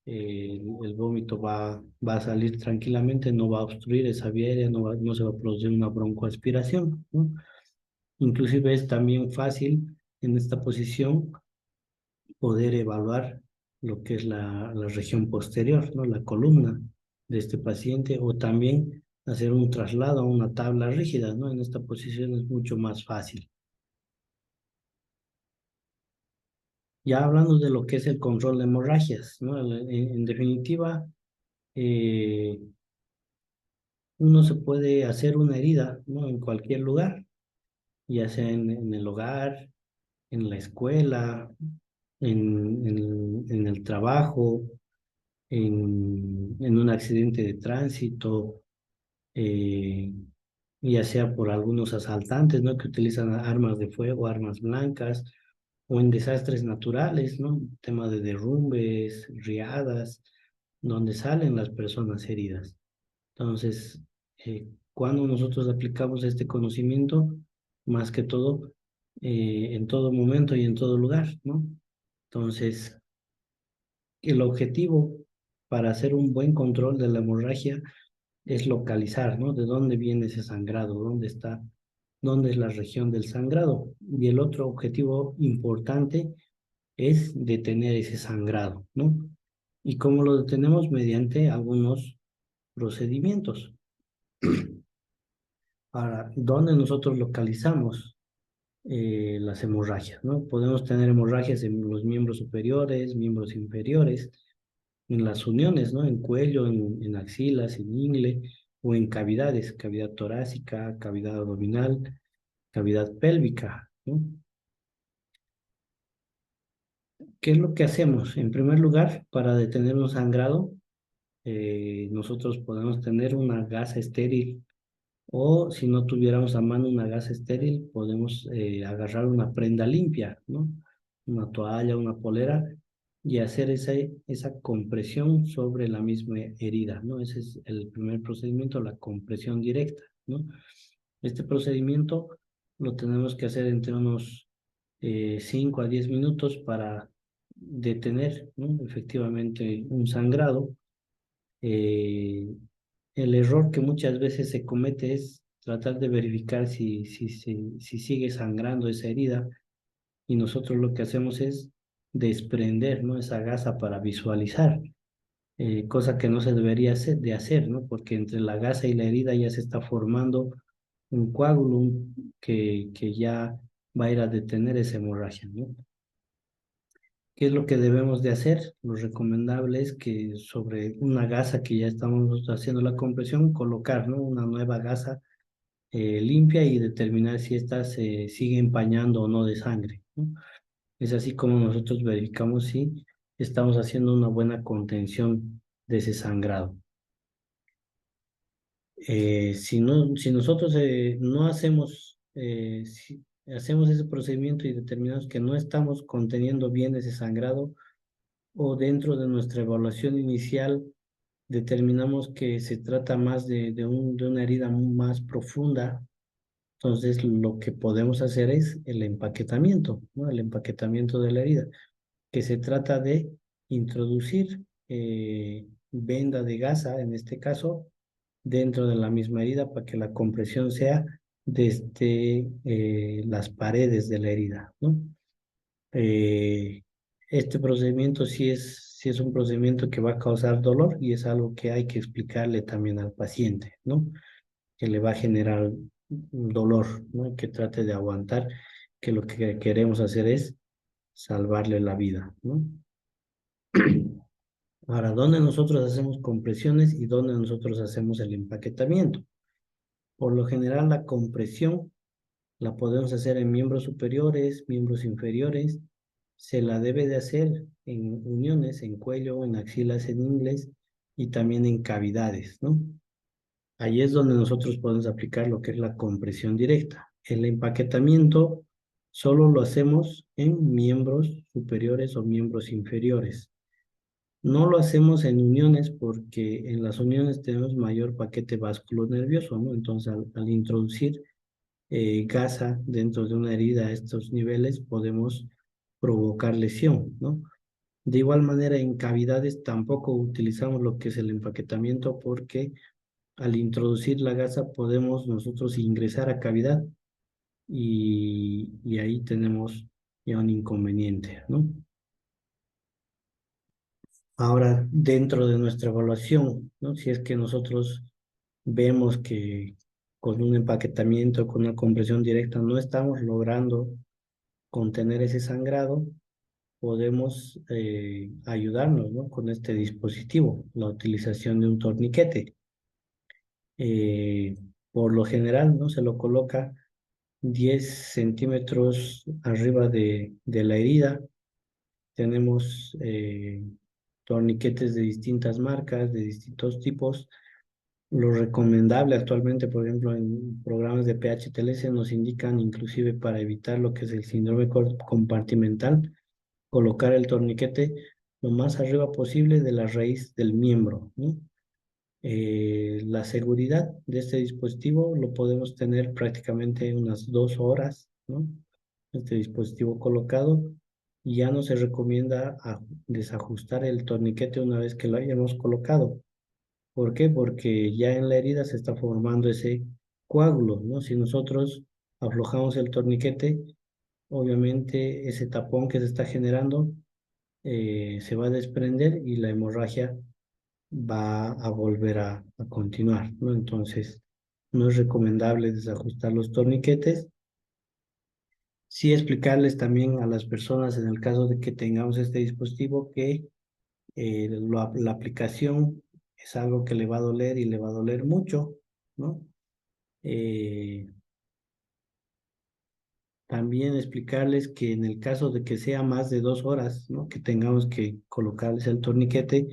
A: el vómito va a salir tranquilamente, no va a obstruir esa vía aérea, no se va a producir una broncoaspiración, ¿no? Inclusive es también fácil en esta posición poder evaluar lo que es la región posterior, ¿no? La columna de este paciente o también hacer un traslado a una tabla rígida, ¿no? En esta posición es mucho más fácil. Ya hablando de lo que es el control de hemorragias, ¿no? En definitiva, eh, uno se puede hacer una herida, ¿no? En cualquier lugar, ya sea en el hogar, en la escuela, en el trabajo, en un accidente de tránsito, eh, ya sea por algunos asaltantes, ¿no? Que utilizan armas de fuego, armas blancas, o en desastres naturales, ¿no? Tema de derrumbes, riadas, donde salen las personas heridas. Entonces, cuando nosotros aplicamos este conocimiento, más que todo, en todo momento y en todo lugar, ¿no? Entonces, el objetivo para hacer un buen control de la hemorragia es localizar, ¿no? De dónde viene ese sangrado, dónde está, dónde es la región del sangrado. Y el otro objetivo importante es detener ese sangrado, ¿no? ¿Y cómo lo detenemos? Mediante algunos procedimientos. Ahora, ¿dónde nosotros localizamos las hemorragias, ¿no? Podemos tener hemorragias en los miembros superiores, miembros inferiores, en las uniones, ¿no? En cuello, en axilas, en ingle o en cavidades, cavidad torácica, cavidad abdominal, cavidad pélvica, ¿no? ¿Qué es lo que hacemos? En primer lugar, para detener un sangrado, nosotros podemos tener una gasa estéril o si no tuviéramos a mano una gasa estéril, podemos agarrar una prenda limpia, ¿no? Una toalla, una polera y hacer esa compresión sobre la misma herida, ¿no? Ese es el primer procedimiento, la compresión directa, ¿no? Este procedimiento lo tenemos que hacer entre unos 5 a 10 minutos para detener, ¿no? Efectivamente un sangrado. Eh, el error que muchas veces se comete es tratar de verificar si sigue sangrando esa herida y nosotros lo que hacemos es desprender, ¿no? Esa gasa para visualizar, cosa que no se debería hacer, ¿no? Porque entre la gasa y la herida ya se está formando un coágulo que ya va a ir a detener esa hemorragia, ¿no? ¿Qué es lo que debemos de hacer? Lo recomendable es que sobre una gasa que ya estamos haciendo la compresión, colocar, ¿no? Una nueva gasa limpia y determinar si ésta se sigue empañando o no de sangre, ¿no? Es así como nosotros verificamos si estamos haciendo una buena contención de ese sangrado. Si nosotros no hacemos, si hacemos ese procedimiento y determinamos que no estamos conteniendo bien ese sangrado, o dentro de nuestra evaluación inicial determinamos que se trata más de una herida más profunda, entonces lo que podemos hacer es el empaquetamiento, ¿no? El empaquetamiento de la herida, que se trata de introducir venda de gasa, en este caso, dentro de la misma herida para que la compresión sea desde las paredes de la herida, ¿no? Eh, este procedimiento sí es un procedimiento que va a causar dolor y es algo que hay que explicarle también al paciente, ¿no? Que le va a generar un dolor, ¿no? Que trate de aguantar, que lo que queremos hacer es salvarle la vida, ¿no? Ahora, ¿dónde nosotros hacemos compresiones y dónde nosotros hacemos el empaquetamiento? Por lo general, la compresión la podemos hacer en miembros superiores, miembros inferiores. Se la debe de hacer en uniones, en cuello, en axilas, en ingles y también en cavidades, ¿no? Ahí es donde nosotros podemos aplicar lo que es la compresión directa. El empaquetamiento solo lo hacemos en miembros superiores o miembros inferiores. No lo hacemos en uniones porque en las uniones tenemos mayor paquete nervioso, ¿no? Entonces, al introducir gasa dentro de una herida a estos niveles, podemos provocar lesión, ¿no? De igual manera, en cavidades tampoco utilizamos lo que es el empaquetamiento porque al introducir la gasa podemos nosotros ingresar a cavidad y ahí tenemos ya un inconveniente, ¿no? Ahora, dentro de nuestra evaluación, ¿no? Si es que nosotros vemos que con un empaquetamiento, con una compresión directa, no estamos logrando contener ese sangrado, podemos ayudarnos, ¿no? Con este dispositivo, la utilización de un torniquete. Eh, por lo general, ¿no? Se lo coloca 10 centímetros arriba de la herida. Tenemos torniquetes de distintas marcas, de distintos tipos. Lo recomendable actualmente, por ejemplo, en programas de PHTLS nos indican inclusive para evitar lo que es el síndrome compartimental, colocar el torniquete lo más arriba posible de la raíz del miembro, ¿no? La seguridad de este dispositivo lo podemos tener prácticamente unas 2 horas, ¿no? Este dispositivo colocado, y ya no se recomienda desajustar el torniquete una vez que lo hayamos colocado. ¿Por qué? Porque ya en la herida se está formando ese coágulo, ¿no? Si nosotros aflojamos el torniquete, obviamente ese tapón que se está generando se va a desprender y la hemorragia va a volver a continuar, ¿no? Entonces, no es recomendable desajustar los torniquetes. Sí explicarles también a las personas en el caso de que tengamos este dispositivo que la aplicación es algo que le va a doler y le va a doler mucho, ¿no? Eh, También explicarles que en el caso de que sea más de 2 horas, ¿no? Que tengamos que colocarles el torniquete,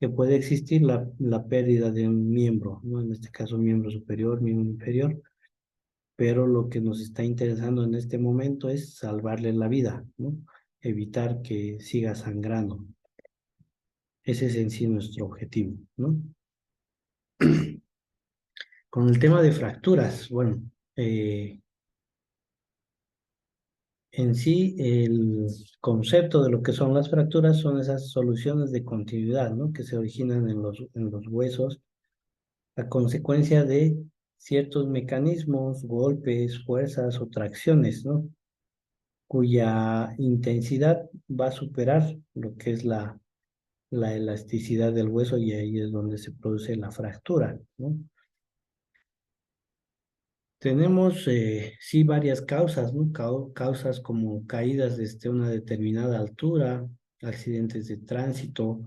A: que puede existir la pérdida de un miembro, ¿no? En este caso, miembro superior, miembro inferior, pero lo que nos está interesando en este momento es salvarle la vida, ¿no? Evitar que siga sangrando. Ese es en sí nuestro objetivo, ¿no? Con el tema de fracturas, bueno, eh, en sí el concepto de lo que son las fracturas son esas soluciones de continuidad, ¿no? Que se originan en los huesos a consecuencia de ciertos mecanismos, golpes, fuerzas o tracciones, ¿no? Cuya intensidad va a superar lo que es la elasticidad del hueso, y ahí es donde se produce la fractura, ¿no? Tenemos, sí, varias causas, ¿no? Causas como caídas desde una determinada altura, accidentes de tránsito,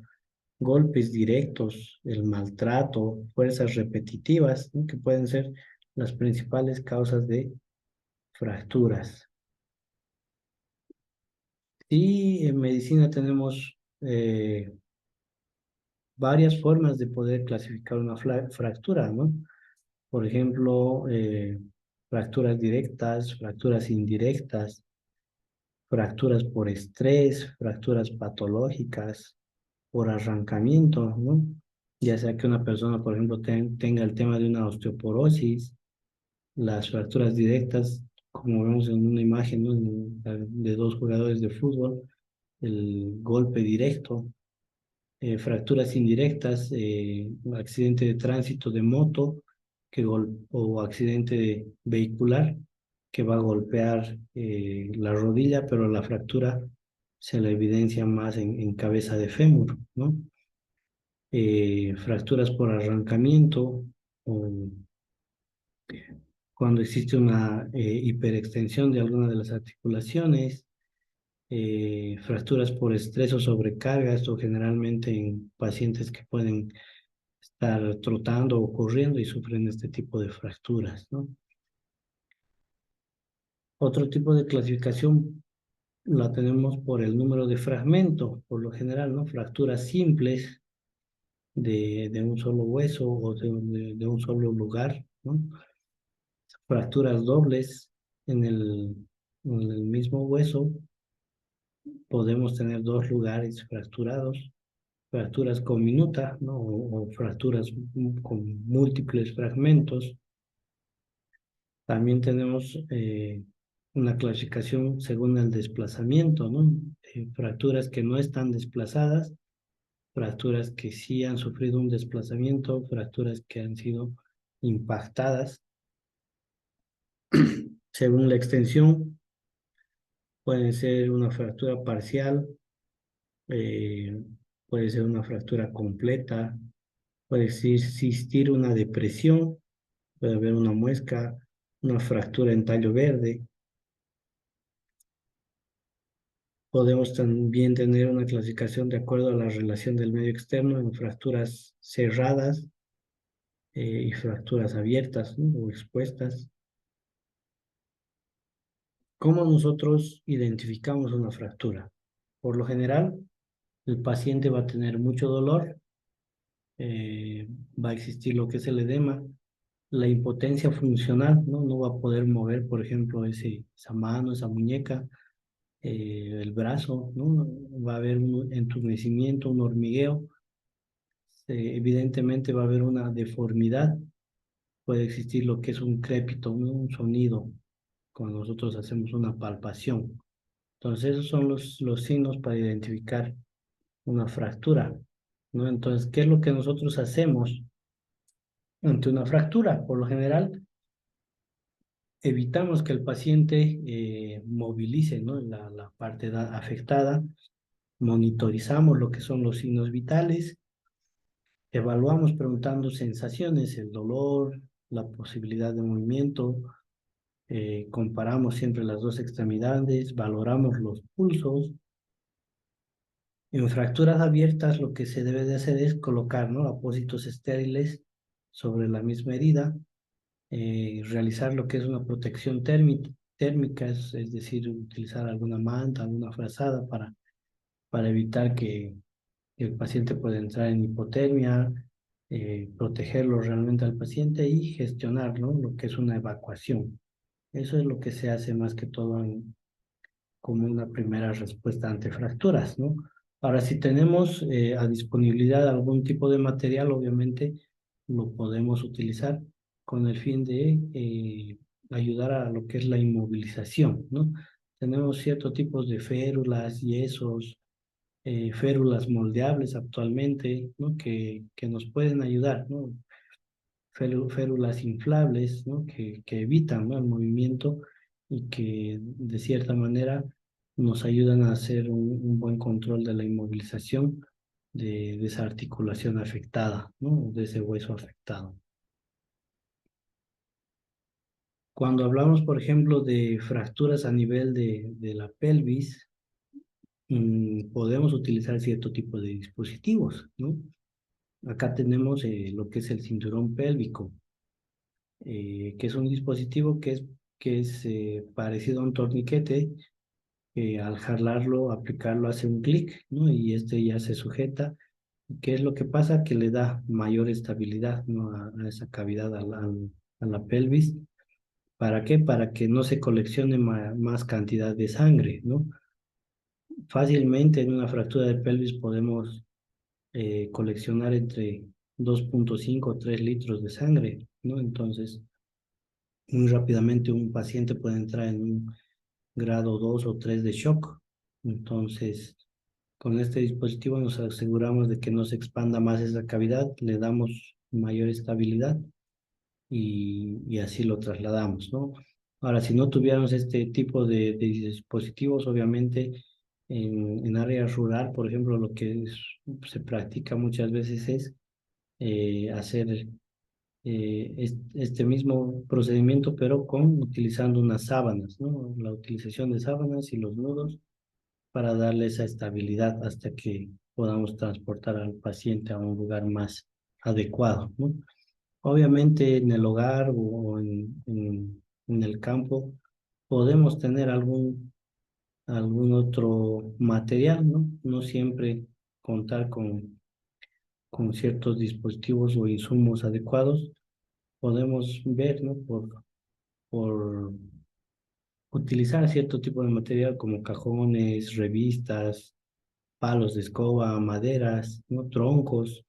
A: golpes directos, el maltrato, fuerzas repetitivas, ¿no? Que pueden ser las principales causas de fracturas. Y en medicina tenemos varias formas de poder clasificar una fractura, ¿no? Por ejemplo, fracturas directas, fracturas indirectas, fracturas por estrés, fracturas patológicas, por arrancamiento, ¿no? Ya sea que una persona, por ejemplo, tenga el tema de una osteoporosis, las fracturas directas, como vemos en una imagen, ¿no? De dos jugadores de fútbol, el golpe directo, fracturas indirectas, accidente de tránsito de moto o accidente vehicular que va a golpear la rodilla, pero la fractura se la evidencia más en cabeza de fémur, ¿no? Fracturas por arrancamiento, o cuando existe una hiperextensión de alguna de las articulaciones, fracturas por estrés o sobrecarga, esto generalmente en pacientes que pueden estar trotando o corriendo y sufren este tipo de fracturas, ¿no? Otro tipo de clasificación la tenemos por el número de fragmentos, por lo general, ¿no? Fracturas simples de un solo hueso o de un solo lugar, ¿no? Fracturas dobles en el mismo hueso, podemos tener dos lugares fracturados, fracturas con minuta, ¿no? O fracturas con múltiples fragmentos. También tenemos una clasificación según el desplazamiento, ¿no? Fracturas que no están desplazadas, fracturas que sí han sufrido un desplazamiento, fracturas que han sido impactadas. Según la extensión, puede ser una fractura parcial, eh, puede ser una fractura completa, puede existir una depresión, puede haber una muesca, una fractura en tallo verde. Podemos también tener una clasificación de acuerdo a la relación del medio externo en fracturas cerradas y fracturas abiertas, ¿no? O expuestas. ¿Cómo nosotros identificamos una fractura? Por lo general, el paciente va a tener mucho dolor, eh, va a existir lo que es el edema, la impotencia funcional, ¿no? No va a poder mover, por ejemplo, esa mano, esa muñeca, el brazo, ¿no? Va a haber un entumecimiento, un hormigueo, evidentemente va a haber una deformidad, puede existir lo que es un crépito, ¿no? Un sonido cuando nosotros hacemos una palpación. Entonces, esos son los signos para identificar una fractura, ¿no? Entonces, ¿qué es lo que nosotros hacemos ante una fractura? Por lo general, evitamos que el paciente movilice, ¿no? La parte afectada, monitorizamos lo que son los signos vitales, evaluamos preguntando sensaciones, el dolor, la posibilidad de movimiento, comparamos siempre las dos extremidades, valoramos los pulsos. En fracturas abiertas lo que se debe de hacer es colocar, ¿no? Apósitos estériles sobre la misma herida, realizar lo que es una protección térmica, es decir, utilizar alguna manta, alguna frazada para evitar que el paciente pueda entrar en hipotermia, protegerlo realmente al paciente y gestionar, ¿no? Lo que es una evacuación. Eso es lo que se hace más que todo como una primera respuesta ante fracturas, ¿no? Ahora, si tenemos a disponibilidad algún tipo de material, obviamente lo podemos utilizar con el fin de ayudar a lo que es la inmovilización, ¿no? Tenemos ciertos tipos de férulas, yesos, férulas moldeables actualmente, ¿no? Que nos pueden ayudar, ¿no? Férulas inflables, ¿no? Que evitan, ¿no? El movimiento y que de cierta manera nos ayudan a hacer un buen control de la inmovilización de esa articulación afectada, ¿no? De ese hueso afectado. Cuando hablamos, por ejemplo, de fracturas a nivel de la pelvis, podemos utilizar cierto tipo de dispositivos, ¿no? Acá tenemos lo que es el cinturón pélvico, que es un dispositivo que es parecido a un torniquete, que al jalarlo, aplicarlo, hace un clic, ¿no? Y este ya se sujeta. ¿Qué es lo que pasa? Que le da mayor estabilidad, ¿no? A esa cavidad, a la pelvis. ¿Para qué? Para que no se coleccione más cantidad de sangre, ¿no? Fácilmente en una fractura de pelvis podemos coleccionar entre 2,5 o 3 litros de sangre, ¿no? Entonces, muy rápidamente un paciente puede entrar en un grado 2 o 3 de shock. Entonces, con este dispositivo nos aseguramos de que no se expanda más esa cavidad, le damos mayor estabilidad y así lo trasladamos, ¿no? Ahora, si no tuviéramos este tipo de dispositivos, obviamente en área rural, por ejemplo, lo que se practica muchas veces es hacer este mismo procedimiento, pero utilizando unas sábanas, ¿no? La utilización de sábanas y los nudos para darle esa estabilidad hasta que podamos transportar al paciente a un lugar más adecuado, ¿no? Obviamente en el hogar o en el campo podemos tener algún otro material, ¿no? No siempre contar con ciertos dispositivos o insumos adecuados. Podemos ver, ¿no? Por utilizar cierto tipo de material como cajones, revistas, palos de escoba, maderas, ¿no? Troncos,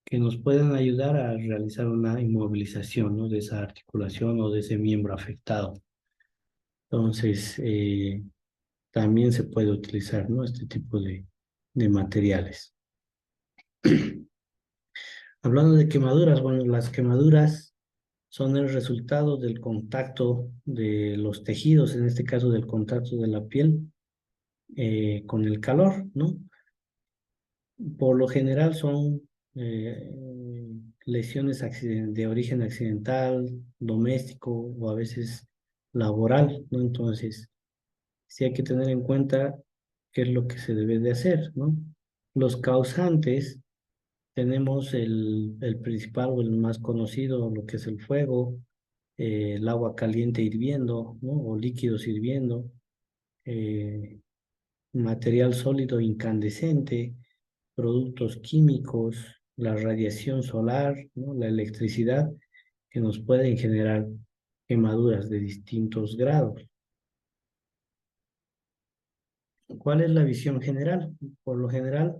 A: que nos pueden ayudar a realizar una inmovilización, ¿no? De esa articulación o de ese miembro afectado. Entonces, también se puede utilizar, ¿no? Este tipo de materiales. Hablando de quemaduras, bueno, las quemaduras son el resultado del contacto de los tejidos, en este caso del contacto de la piel con el calor, ¿no? Por lo general son lesiones de origen accidental, doméstico o a veces laboral, ¿no? Entonces, sí hay que tener en cuenta qué es lo que se debe de hacer, ¿no? Los causantes, tenemos el principal o el más conocido, lo que es el fuego, el agua caliente hirviendo, ¿no? O líquidos hirviendo, eh, material sólido incandescente, productos químicos, la radiación solar, ¿no? La electricidad, que nos pueden generar quemaduras de distintos grados. ¿Cuál es la visión general? Por lo general,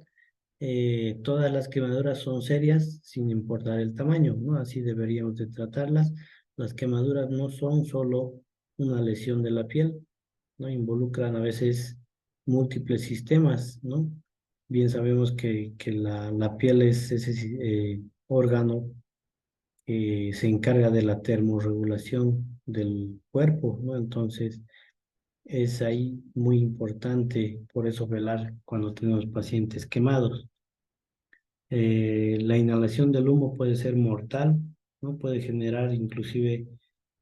A: todas las quemaduras son serias sin importar el tamaño, ¿no? Así deberíamos de tratarlas. Las quemaduras no son solo una lesión de la piel, ¿no? Involucran a veces múltiples sistemas, ¿no? Bien sabemos que la piel es ese órgano que se encarga de la termorregulación del cuerpo, ¿no? Entonces, es ahí muy importante, por eso velar cuando tenemos pacientes quemados. La inhalación del humo puede ser mortal, ¿no? Puede generar inclusive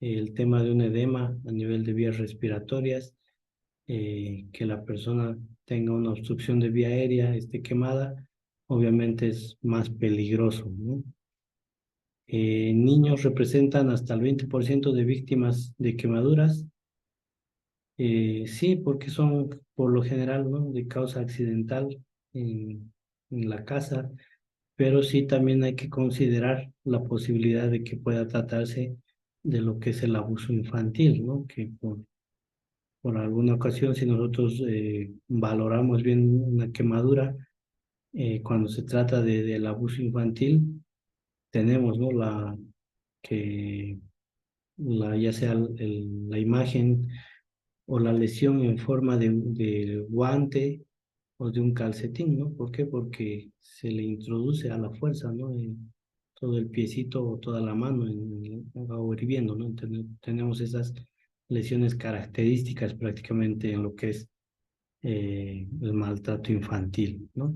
A: el tema de un edema a nivel de vías respiratorias, que la persona tenga una obstrucción de vía aérea, esté quemada, obviamente es más peligroso, ¿no? Niños representan hasta el 20% de víctimas de quemaduras. Sí, porque son por lo general, ¿no? De causa accidental en la casa, pero sí también hay que considerar la posibilidad de que pueda tratarse de lo que es el abuso infantil, ¿no? Que por alguna ocasión, si nosotros valoramos bien una quemadura, cuando se trata del abuso infantil, tenemos, ¿no? Que ya sea la imagen o la lesión en forma de guante o de un calcetín, ¿no? ¿Por qué? Porque se le introduce a la fuerza, ¿no? En todo el piecito o toda la mano o hirviendo, ¿no? Tenemos esas lesiones características prácticamente en lo que es el maltrato infantil, ¿no?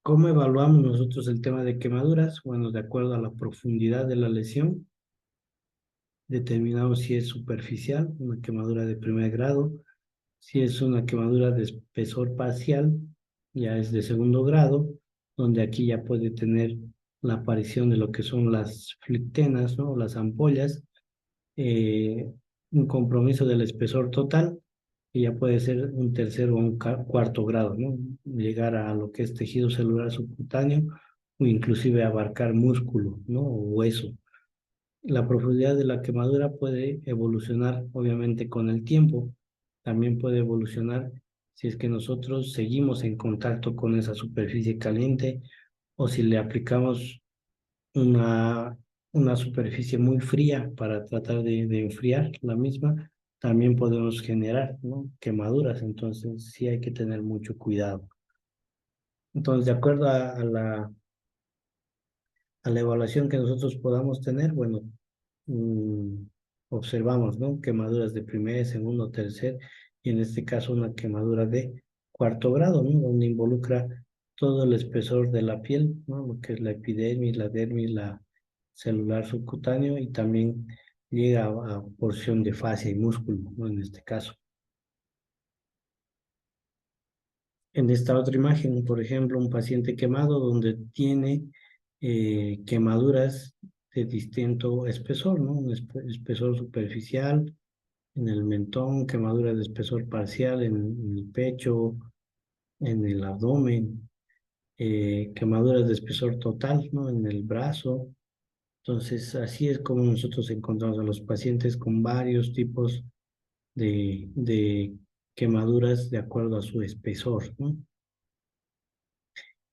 A: ¿Cómo evaluamos nosotros el tema de quemaduras? Bueno, de acuerdo a la profundidad de la lesión, determinamos si es superficial, una quemadura de primer grado. Si es una quemadura de espesor parcial, ya es de segundo grado, donde aquí ya puede tener la aparición de lo que son las flictenas, ¿no? Las ampollas, eh, un compromiso del espesor total, que ya puede ser un tercer o un cuarto grado, ¿no? Llegar a lo que es tejido celular subcutáneo o inclusive abarcar músculo, ¿no? O hueso. La profundidad de la quemadura puede evolucionar, obviamente, con el tiempo. También puede evolucionar si es que nosotros seguimos en contacto con esa superficie caliente o si le aplicamos una, una superficie muy fría para tratar de enfriar la misma, también podemos generar, ¿no? Quemaduras. Entonces, sí hay que tener mucho cuidado. Entonces, de acuerdo a la evaluación que nosotros podamos tener, bueno, mm, observamos, ¿no? Quemaduras de primer, segundo, tercer, y en este caso una quemadura de cuarto grado, ¿no? Donde involucra todo el espesor de la piel, ¿no? Lo que es la epidermis, la dermis, la celular subcutáneo y también llega a porción de fascia y músculo, ¿no? En este caso. En esta otra imagen, por ejemplo, un paciente quemado donde tiene quemaduras de distinto espesor, ¿no? Un espesor superficial en el mentón, quemaduras de espesor parcial en el pecho, en el abdomen, quemaduras de espesor total, ¿no? En el brazo. Entonces, así es como nosotros encontramos a los pacientes con varios tipos de quemaduras de acuerdo a su espesor, ¿no?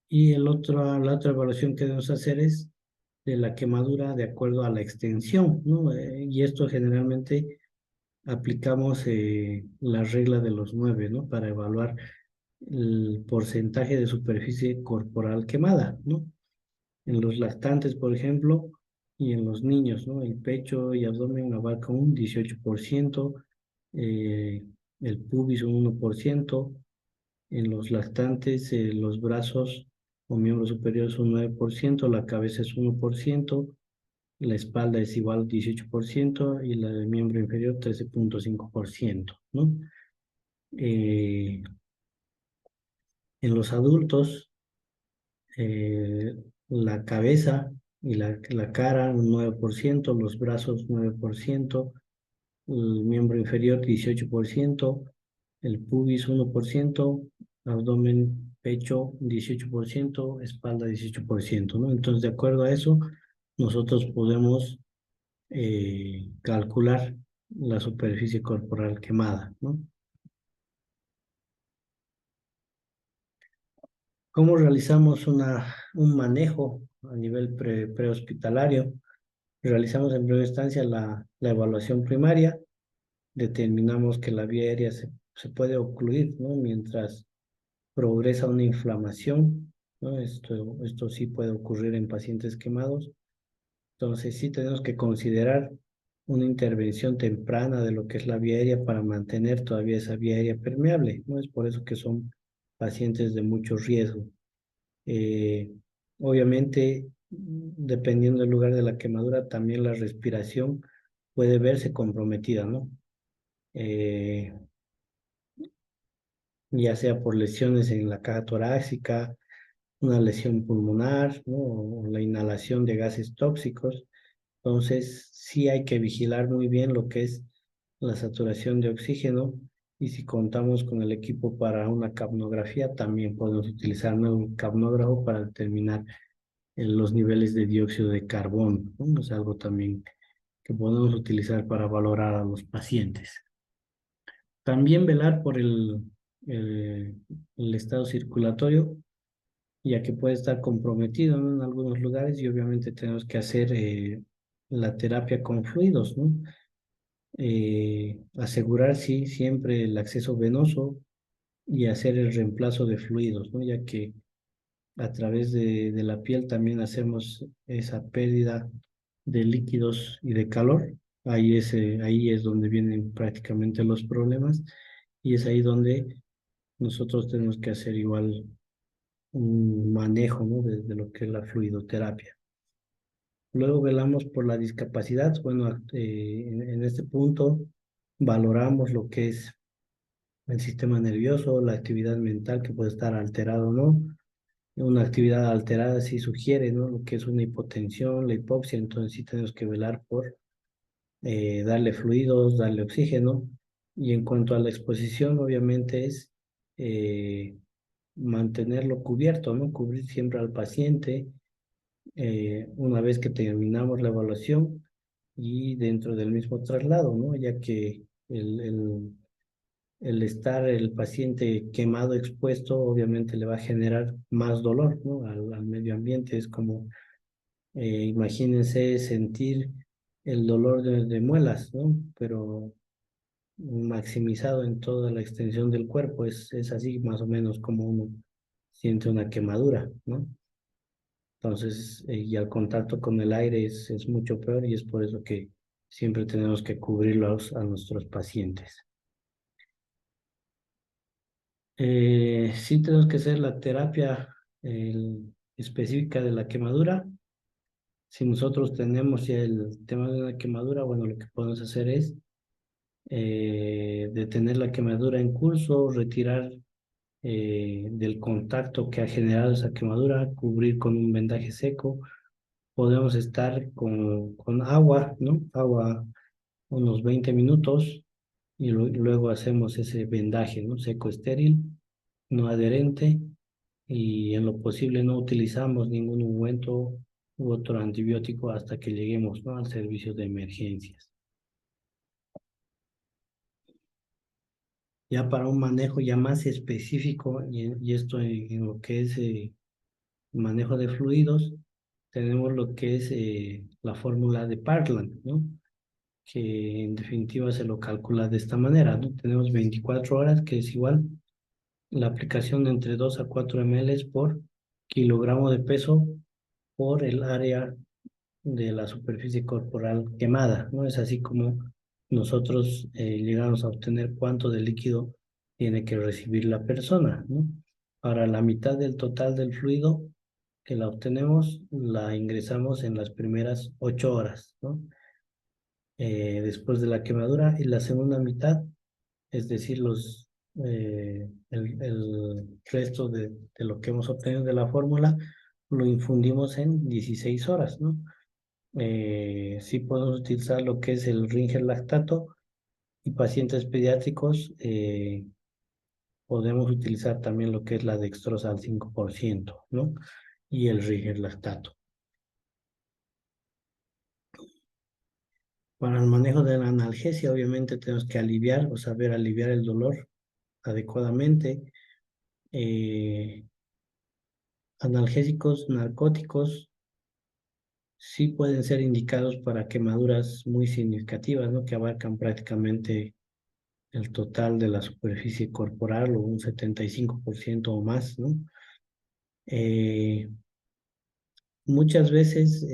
A: Y la otra evaluación que debemos hacer es de la quemadura de acuerdo a la extensión, ¿no? Y esto generalmente aplicamos la regla de los 9, ¿no? Para evaluar el porcentaje de superficie corporal quemada, ¿no? En los lactantes, por ejemplo, y en los niños, ¿no? El pecho y abdomen abarca un 18%, eh, el pubis un 1%, en los lactantes, los brazos o miembro superior es un 9%, la cabeza es 1%, la espalda es igual 18% y la del miembro inferior 13,5%, ¿no? Eh, en los adultos, eh, la cabeza y la cara un 9%, los brazos 9%, el miembro inferior 18%, el pubis 1%, abdomen, pecho 18%, espalda 18%, ¿no? Entonces, de acuerdo a eso, nosotros podemos calcular la superficie corporal quemada, ¿no? ¿Cómo realizamos un manejo a nivel prehospitalario? Realizamos en primera instancia la evaluación primaria, determinamos que la vía aérea se puede ocluir, ¿no? Mientras progresa una inflamación, ¿no? Esto sí puede ocurrir en pacientes quemados. Entonces sí tenemos que considerar una intervención temprana de lo que es la vía aérea para mantener todavía esa vía aérea permeable, ¿no? Es por eso que son pacientes de mucho riesgo. Eh, Obviamente, dependiendo del lugar de la quemadura, también la respiración puede verse comprometida, ¿no? Eh, ya sea por lesiones en la caja torácica, una lesión pulmonar, ¿no? O la inhalación de gases tóxicos. Entonces, sí hay que vigilar muy bien lo que es la saturación de oxígeno y si contamos con el equipo para una capnografía, también podemos utilizar, ¿no?, un capnógrafo para determinar los niveles de dióxido de carbono, ¿no? Es algo también que podemos utilizar para valorar a los pacientes. También velar por el, el estado circulatorio, ya que puede estar comprometido, ¿no?, en algunos lugares y obviamente tenemos que hacer la terapia con fluidos, ¿no? Asegurar, sí, siempre el acceso venoso y hacer el reemplazo de fluidos, ¿no? Ya que a través de la piel también hacemos esa pérdida de líquidos y de calor. Ahí es donde vienen prácticamente los problemas y es ahí donde nosotros tenemos que hacer igual un manejo, ¿no?, de lo que es la fluidoterapia. Luego velamos por la discapacidad. Bueno, en este punto valoramos lo que es el sistema nervioso, la actividad mental que puede estar alterado o no. Una actividad alterada sí sugiere, ¿no?, lo que es una hipotensión, la hipopsia, entonces sí tenemos que velar por darle fluidos, darle oxígeno. Y en cuanto a la exposición, obviamente es eh, mantenerlo cubierto, ¿no? Cubrir siempre al paciente una vez que terminamos la evaluación y dentro del mismo traslado, ¿no? Ya que el estar el paciente quemado, expuesto, obviamente le va a generar más dolor, ¿no?, al medio ambiente. Es como, imagínense sentir el dolor de muelas, ¿no? Pero maximizado en toda la extensión del cuerpo. Es así más o menos como uno siente una quemadura, ¿no? Entonces, y al contacto con el aire es mucho peor y es por eso que siempre tenemos que cubrirlos a nuestros pacientes. Sí tenemos que hacer la terapia específica de la quemadura. Si nosotros tenemos ya el tema de una quemadura, bueno, lo que podemos hacer es detener la quemadura en curso, retirar del contacto que ha generado esa quemadura, cubrir con un vendaje seco. Podemos estar con agua, ¿no? Agua unos 20 minutos y luego hacemos ese vendaje, ¿no?, seco estéril, no adherente, y en lo posible no utilizamos ningún ungüento u otro antibiótico hasta que lleguemos, ¿no?, al servicio de emergencias. Ya para un manejo ya más específico y esto en lo que es manejo de fluidos, tenemos lo que es la fórmula de Parkland, ¿no?, que en definitiva se lo calcula de esta manera, ¿no? Tenemos 24 horas, que es igual la aplicación de entre 2 a 4 ml por kilogramo de peso por el área de la superficie corporal quemada, ¿no? Es así como nosotros llegamos a obtener cuánto de líquido tiene que recibir la persona, ¿no? Para la mitad del total del fluido que la obtenemos, la ingresamos en las primeras 8 horas, ¿no? Después de la quemadura, y la segunda mitad, es decir, el resto de lo que hemos obtenido de la fórmula, lo infundimos en 16 horas, ¿no? Sí podemos utilizar lo que es el Ringer lactato, y pacientes pediátricos podemos utilizar también lo que es la dextrosa al 5%, ¿no? Y el Ringer lactato. Para el manejo de la analgesia, obviamente tenemos que aliviar o saber aliviar el dolor adecuadamente. Eh, Analgésicos narcóticos sí pueden ser indicados para quemaduras muy significativas, ¿no? Que abarcan prácticamente el total de la superficie corporal o un 75% o más, ¿no? Eh, Muchas veces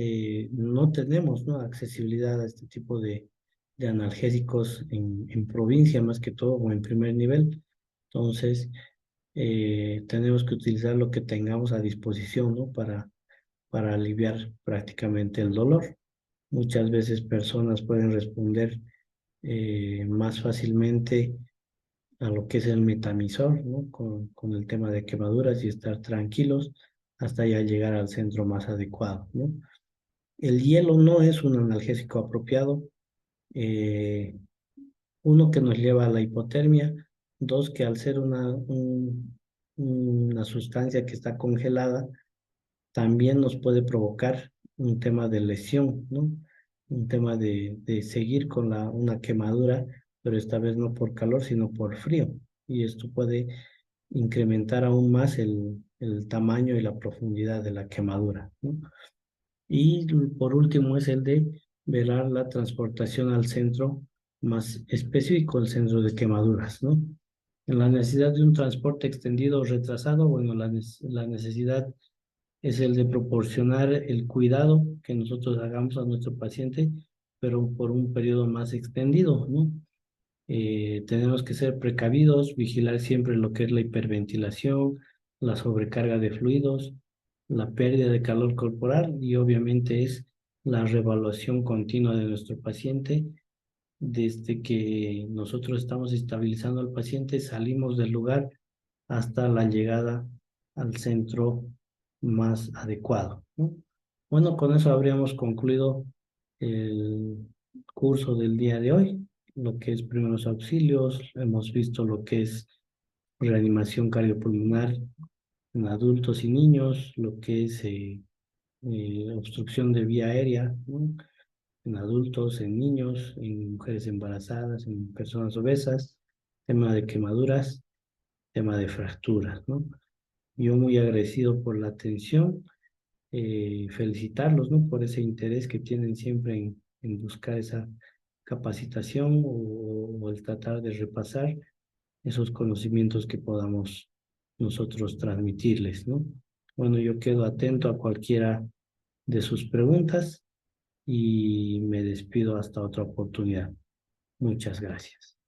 A: no tenemos, ¿no?, accesibilidad a este tipo de analgésicos en provincia, más que todo, o en primer nivel. Entonces, tenemos que utilizar lo que tengamos a disposición, ¿no?, para aliviar prácticamente el dolor. Muchas veces personas pueden responder más fácilmente a lo que es el metamisor, ¿no? Con el tema de quemaduras, y estar tranquilos hasta ya llegar al centro más adecuado, ¿no? El hielo no es un analgésico apropiado. eh, Uno, que nos lleva a la hipotermia. Dos, que al ser una sustancia que está congelada, también nos puede provocar un tema de lesión, ¿no? Un tema de seguir con una quemadura, pero esta vez no por calor, sino por frío. Y esto puede incrementar aún más el tamaño y la profundidad de la quemadura, ¿no? Y por último es el de velar la transportación al centro más específico, el centro de quemaduras, ¿no? En la necesidad de un transporte extendido o retrasado, bueno, la necesidad es el de proporcionar el cuidado que nosotros hagamos a nuestro paciente, pero por un periodo más extendido, ¿no? Tenemos que ser precavidos, vigilar siempre lo que es la hiperventilación, la sobrecarga de fluidos, la pérdida de calor corporal, y obviamente es la reevaluación continua de nuestro paciente. Desde que nosotros estamos estabilizando al paciente, salimos del lugar hasta la llegada al centro más adecuado, ¿no? Bueno, con eso habríamos concluido el curso del día de hoy, lo que es primeros auxilios. Hemos visto lo que es reanimación cardiopulmonar en adultos y niños, lo que es obstrucción de vía aérea, ¿no?, en adultos, en niños, en mujeres embarazadas, en personas obesas, tema de quemaduras, tema de fracturas, ¿no? Yo muy agradecido por la atención, felicitarlos, ¿no?, por ese interés que tienen siempre en buscar esa capacitación, o el tratar de repasar esos conocimientos que podamos nosotros transmitirles, ¿no? Bueno, yo quedo atento a cualquiera de sus preguntas y me despido hasta otra oportunidad. Muchas gracias.